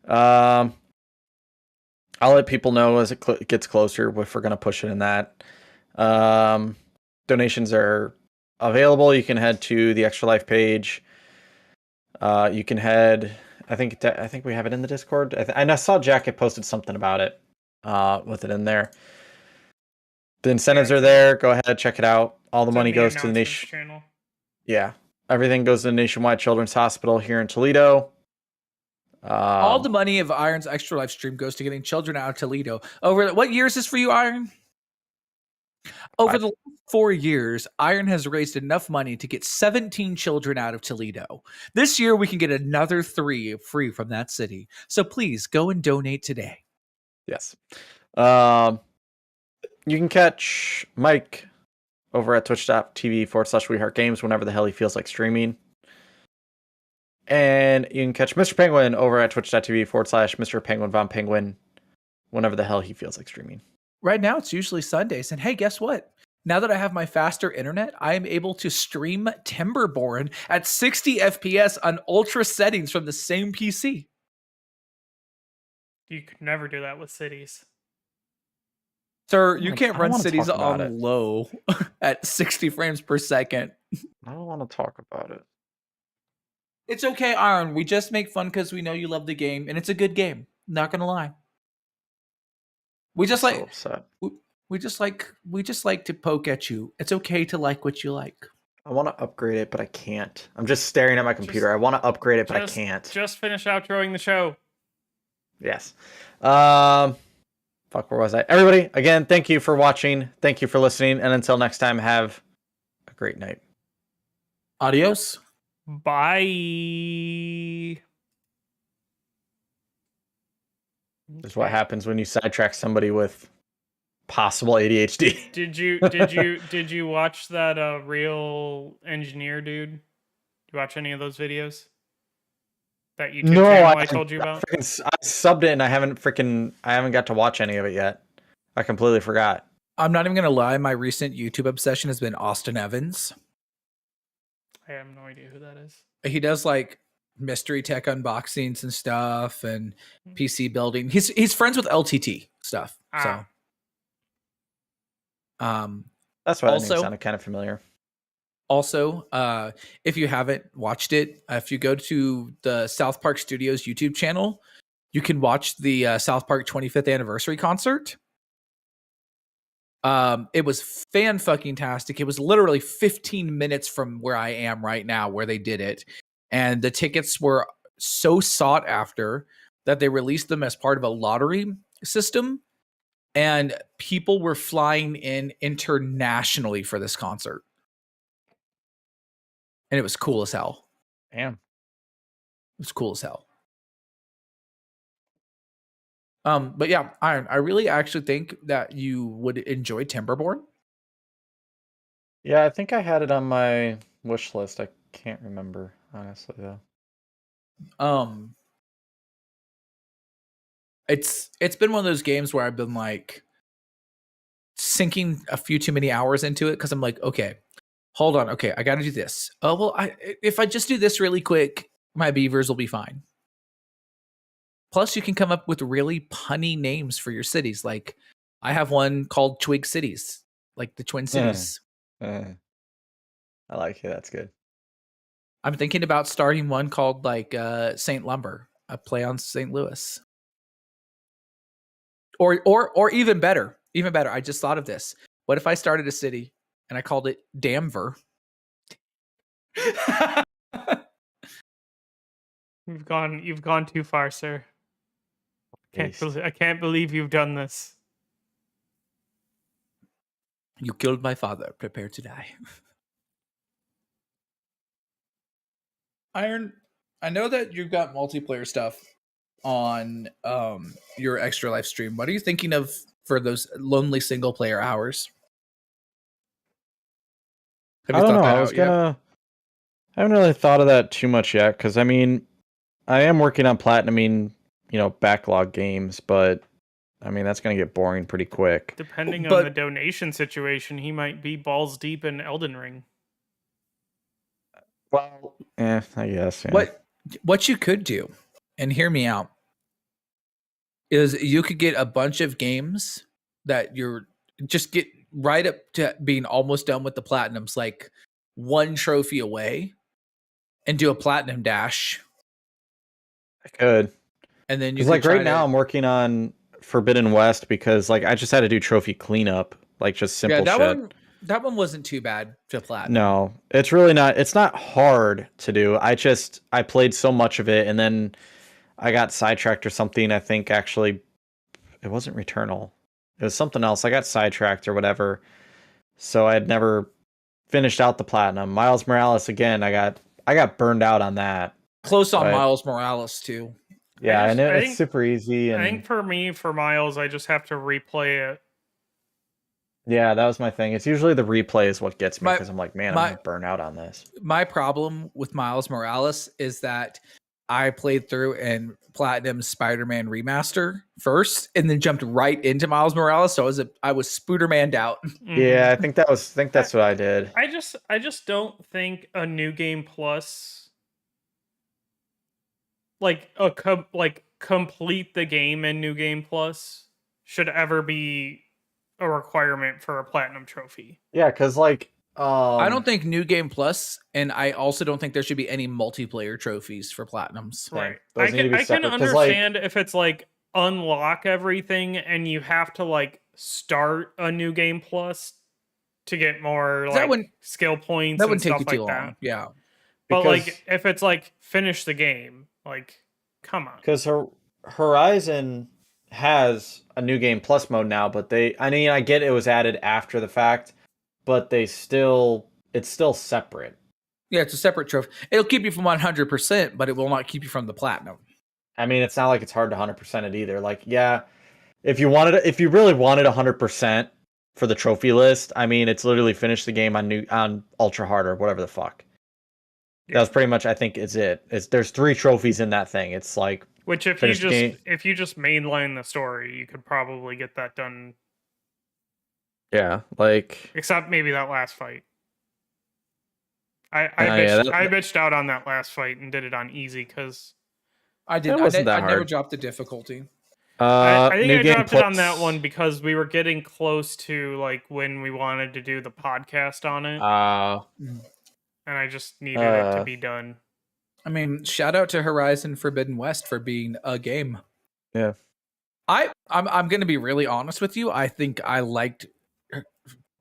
I'll let people know as it gets closer if we're going to push it in that. Donations are available. You can head to the Extra Life page. You can head. I think we have it in the Discord. And I saw Jack had posted something about it with it in there. The incentives are there. Go ahead, check it out. All the money goes to the nation channel. Yeah, everything goes to the Nationwide Children's Hospital here in Toledo. All the money of Iron's Extra Life stream goes to getting children out of Toledo. Over what year is this for you, Iron? Over the last 4 years, Iron has raised enough money to get 17 children out of Toledo. This year, we can get another 3 free from that city. So please go and donate today. Yes. You can catch Mike over at twitch.tv/WeHeartGames whenever the hell he feels like streaming. And you can catch Mr. Penguin over at twitch.tv/Mr. Penguin Von Penguin whenever the hell he feels like streaming. Right now, it's usually Sundays. And hey, guess what? Now that I have my faster internet, I am able to stream Timberborn at 60 FPS on ultra settings from the same PC. You could never do that with cities. Sir, you can't run cities on on low at 60 frames per second. I don't want to talk about it. It's okay, Iron. We just make fun because we know you love the game, and it's a good game. Not gonna lie. We just like we just like to poke at you. It's okay to like what you like. I want to upgrade it, but I can't. I'm just staring at my computer. I want to upgrade it, but I can't. Just finish outroing the show. Yes. Fuck, where was I? Everybody, again, thank you for watching. Thank you for listening. And until next time, have a great night. Adios. Bye. This is what happens when you sidetrack somebody with possible ADHD. Did you watch that real engineer dude? Did you watch any of those videos? That YouTube channel I told you about? I subbed it and I haven't got to watch any of it yet. I completely forgot. I'm not even gonna lie, my recent YouTube obsession has been Austin Evans. I have no idea who that is. He does like mystery tech unboxings and stuff and PC building. He's friends with LTT stuff. So that's why that name sounded kind of familiar. Also, if you haven't watched it, if you go to the South Park Studios YouTube channel, you can watch the South Park 25th anniversary concert. It was fan-fucking-tastic. It was literally 15 minutes from where I am right now, where they did it. And the tickets were so sought after that they released them as part of a lottery system. And people were flying in internationally for this concert. And it was cool as hell. Damn. It was cool as hell. But yeah, Iron, I really actually think that you would enjoy Timberborn. Yeah, I think I had it on my wish list. I can't remember, honestly, though. It's been one of those games where I've been like sinking a few too many hours into it because I'm like, okay, hold on, okay, I got to do this. Oh well, if I just do this really quick, my beavers will be fine. Plus, you can come up with really punny names for your cities. Like, I have one called Twig Cities, like the Twin Cities. I like it. That's good. I'm thinking about starting one called like St. Lumber, a play on St. Louis. Or even better. I just thought of this. What if I started a city and I called it Damver? You've gone too far, sir. I can't believe you've done this. You killed my father. Prepare to die. Iron, I know that you've got multiplayer stuff on your Extra Life stream. What are you thinking of for those lonely single player hours? I don't know. I haven't really thought of that too much yet because I mean, I am working on platinuming, backlog games, but I mean that's gonna get boring pretty quick. Depending on the donation situation, he might be balls deep in Elden Ring. Well, I guess. Yeah. What you could do, and hear me out, is you could get a bunch of games that you're just get right up to being almost done with the platinums, like one trophy away, and do a platinum dash. I could. And then you like right now I'm working on Forbidden West because like I just had to do trophy cleanup, like just simple shit. That one wasn't too bad to platinum. No, it's really not. It's not hard to do. I played so much of it and then I got sidetracked or something. I think actually it wasn't Returnal. It was something else. I got sidetracked or whatever. so I had never finished out the platinum. Miles Morales again, I got burned out on that. Close on But- Miles Morales too. Yeah, I I know I it's think- super easy, I and think for me, for Miles, I just have to replay it. yeah, that was my thing. It's usually the replay is what gets me My- because I'm like, man, my- I'm gonna burn out on this. My problem with Miles Morales is that I played through and platinum Spider-Man remaster first, and then jumped right into Miles Morales. So I was Spoodermaned out. Yeah, I think that's what I did. I just don't think a new game plus, like complete the game in new game plus, should ever be a requirement for a platinum trophy. Yeah, because like I don't think New Game Plus, and I also don't think there should be any multiplayer trophies for platinums. Right. Those need to be I can separate, 'cause, like- understand if it's like unlock everything and you have to like start a new game plus to get more That like wouldn't- skill points That and wouldn't take stuff you like too long. that. Yeah. But Because- like if it's like finish the game, like come on. Because Horizon has a new game plus mode now, but I get it was added after the fact, but it's still separate. Yeah, it's a separate trophy. It'll keep you from 100%, but it will not keep you from the platinum. I mean, it's not like it's hard to 100% it either. Like, yeah, if you really wanted 100% for the trophy list, I mean, it's literally finish the game on ultra hard or whatever the fuck. Yeah. That's pretty much, I think, is it. There's 3 trophies in that thing. It's like, Which if finish the game. you just mainline the story, you could probably get that done. yeah, like, Except maybe that last fight. I yeah, bitched out on that last fight and did it on easy because I did. That wasn't that I never hard. dropped the difficulty. I think new I game dropped it on plus- that one because we were getting close to like when we wanted to do the podcast on it, and I just needed it to be done. I mean, shout out to Horizon Forbidden West for being a game. Yeah. I'm going to be really honest with you. I think I liked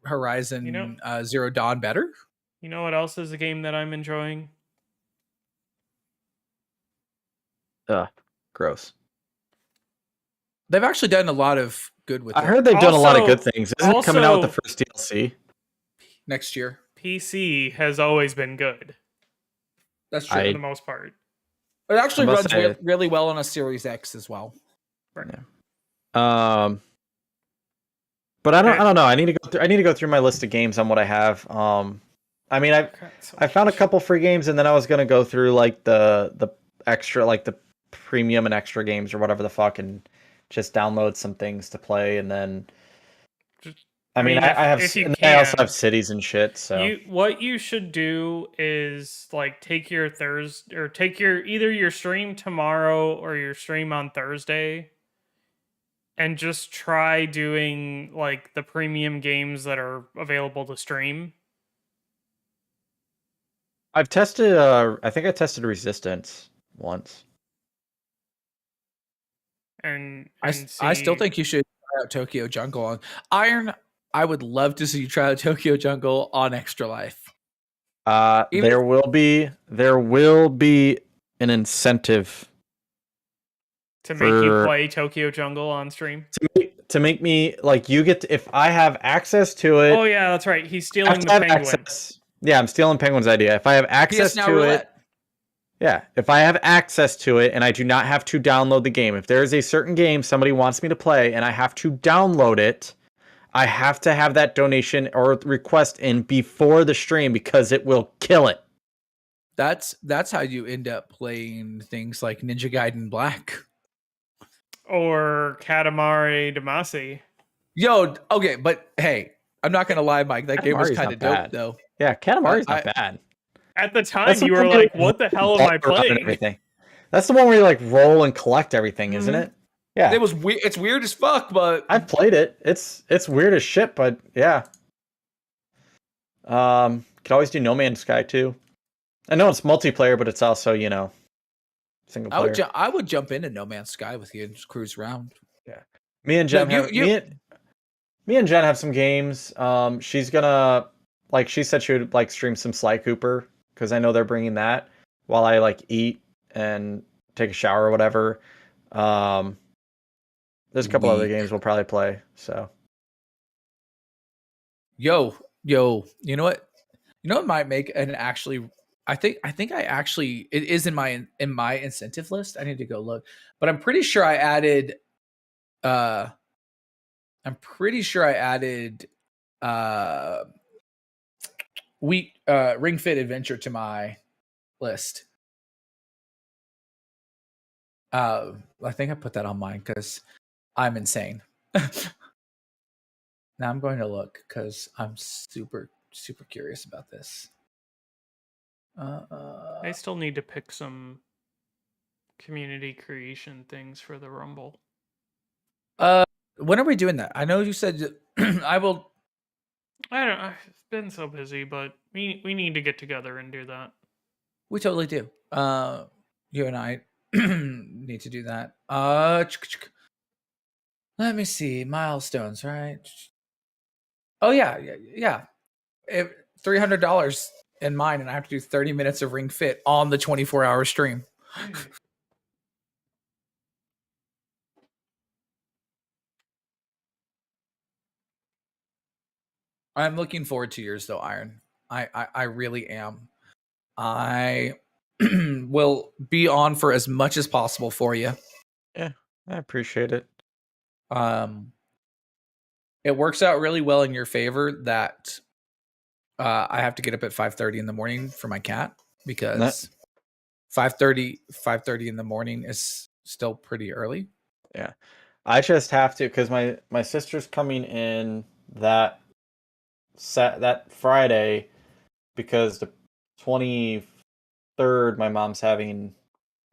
Horizon Zero Dawn better. You know what else is a game that I'm enjoying? Gross. They've actually done a lot of good with I it heard they've done a lot of Also- good things. Isn't it coming out with also- the first DLC? next year. PC has always been good That's true. for the most part. It actually I must runs say- really well on a Series X as well. But I don't know. I need to go through my list of games on what I have. I mean, I found a couple free games, and then I was gonna go through like the extra, like the premium and extra games or whatever the fuck, and just download some things to play, and then. I mean, I have. if you And I also can. have cities and shit. So What you should do is like take your either your stream tomorrow or your stream on Thursday, and just try doing like the premium games that are available to stream. I've tested. I think I tested Resistance once. And I still see- think you should try out Tokyo Jungle on Iron. I would love to see you try out Tokyo Jungle on Extra Life. Even- There will be an incentive to make you for- play Tokyo Jungle on stream. to make me like you get to, if I have access to it. Oh yeah, that's right. He's I stealing have the to have penguin. access. Yeah, I'm stealing Penguin's idea. If I have access PS Now to it, Roulette. yeah. If I have access to it and I do not have to download the game, if there is a certain game somebody wants me to play and I have to download it, I have to have that donation or request in before the stream because it will kill it. That's how you end up playing things like Ninja Gaiden Black. Or Katamari Damacy. Yo, okay, but hey, I'm not gonna lie, Mike. That game was Katamari's kind not of dope, bad. though. Yeah, Katamari's I- not bad. At the time, That's the you were one like, where "What the hell am I walk around and playing?" everything. That's the one where you like roll and collect everything, isn't it? Yeah. It was weird. It's weird as fuck, but I've played it. It's weird as shit, but yeah. Could always do No Man's Sky too. I know it's multiplayer, but it's also, single player. I would jump into No Man's Sky with you and just cruise around. Me and Jen No, have me and Jen have some games. She's gonna she said she would stream some Sly Cooper because I know they're bringing that while I eat and take a shower or whatever. There's a couple other Weak. games we'll probably play. So Yo, you know what? You know what might make an actually I think I actually it is in my incentive list. I need to go look. But I'm pretty sure I added uh uh Ring Fit Adventure to my list. I think I put that on mine because I'm insane. Now I'm going to look because I'm super curious about this. I still need to pick some community creation things for the Rumble. When are we doing that? I know you said I will. I don't know. I've been so busy, but we need to get together and do that. We totally do. You and I need to do that. Let me see milestones. Right. Oh yeah. $300 in mine, and I have to do 30 minutes of Ring Fit on the 24-hour stream. I'm looking forward to yours though, Iron. I really am. I will be on for as much as possible for you. Yeah, I appreciate it. It works out really well in your favor that I have to get up at 5:30 in the morning for my cat because 5:30 in the morning is still pretty early. Yeah, I just have to because my sister's coming in that Friday because the 23rd my mom's having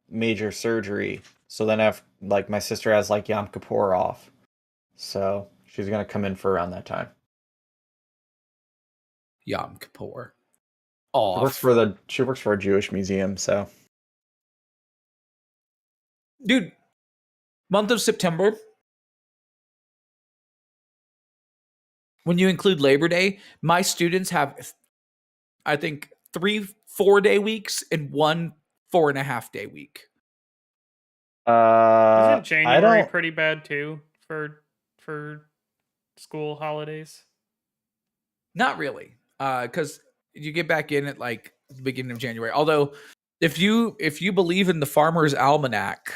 major surgery. So then my sister has like Yom Kippur off. So she's gonna come in for around that time. Yom Kippur. She works for a Jewish museum, so dude, month of September. When you include Labor Day, my students have, I think, 3 4-day weeks and 1 4.5-day week. Isn't January pretty bad too for school holidays? Not really, because you get back in at like the beginning of January. Although, if you believe in the Farmer's Almanac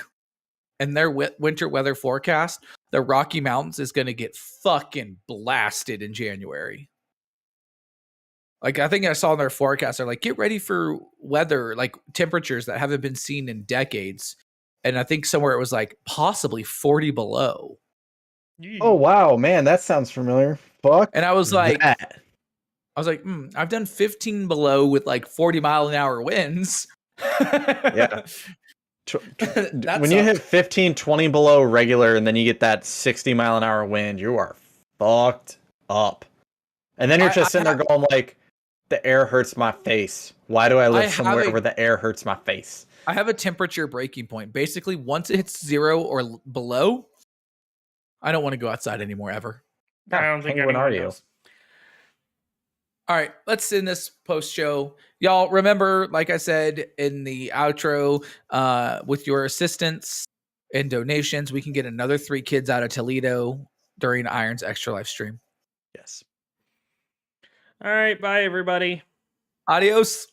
and their winter weather forecast, the Rocky Mountains is going to get fucking blasted in January. Like, I think I saw in their forecast, they're like, get ready for weather, like temperatures that haven't been seen in decades. And I think somewhere it was like possibly 40 below. Oh, wow, man, that sounds familiar. Fuck. And I was like, that. I've done 15 below with like 40-mile-an-hour winds. Yeah. When you hit 15, 20 below regular, and then you get that 60-mile-an-hour wind, you are fucked up. And then you're just sitting there going like, the air hurts my face. Why do I live somewhere where the air hurts my face? I have a temperature breaking point. Basically, once it hits 0 or below, I don't want to go outside anymore ever. I don't think anyone does. All right, let's end this post show. Y'all remember, like I said in the outro, with your assistance and donations, we can get another 3 kids out of Toledo during Iron's Extra Life stream. Yes. All right, bye everybody. Adios.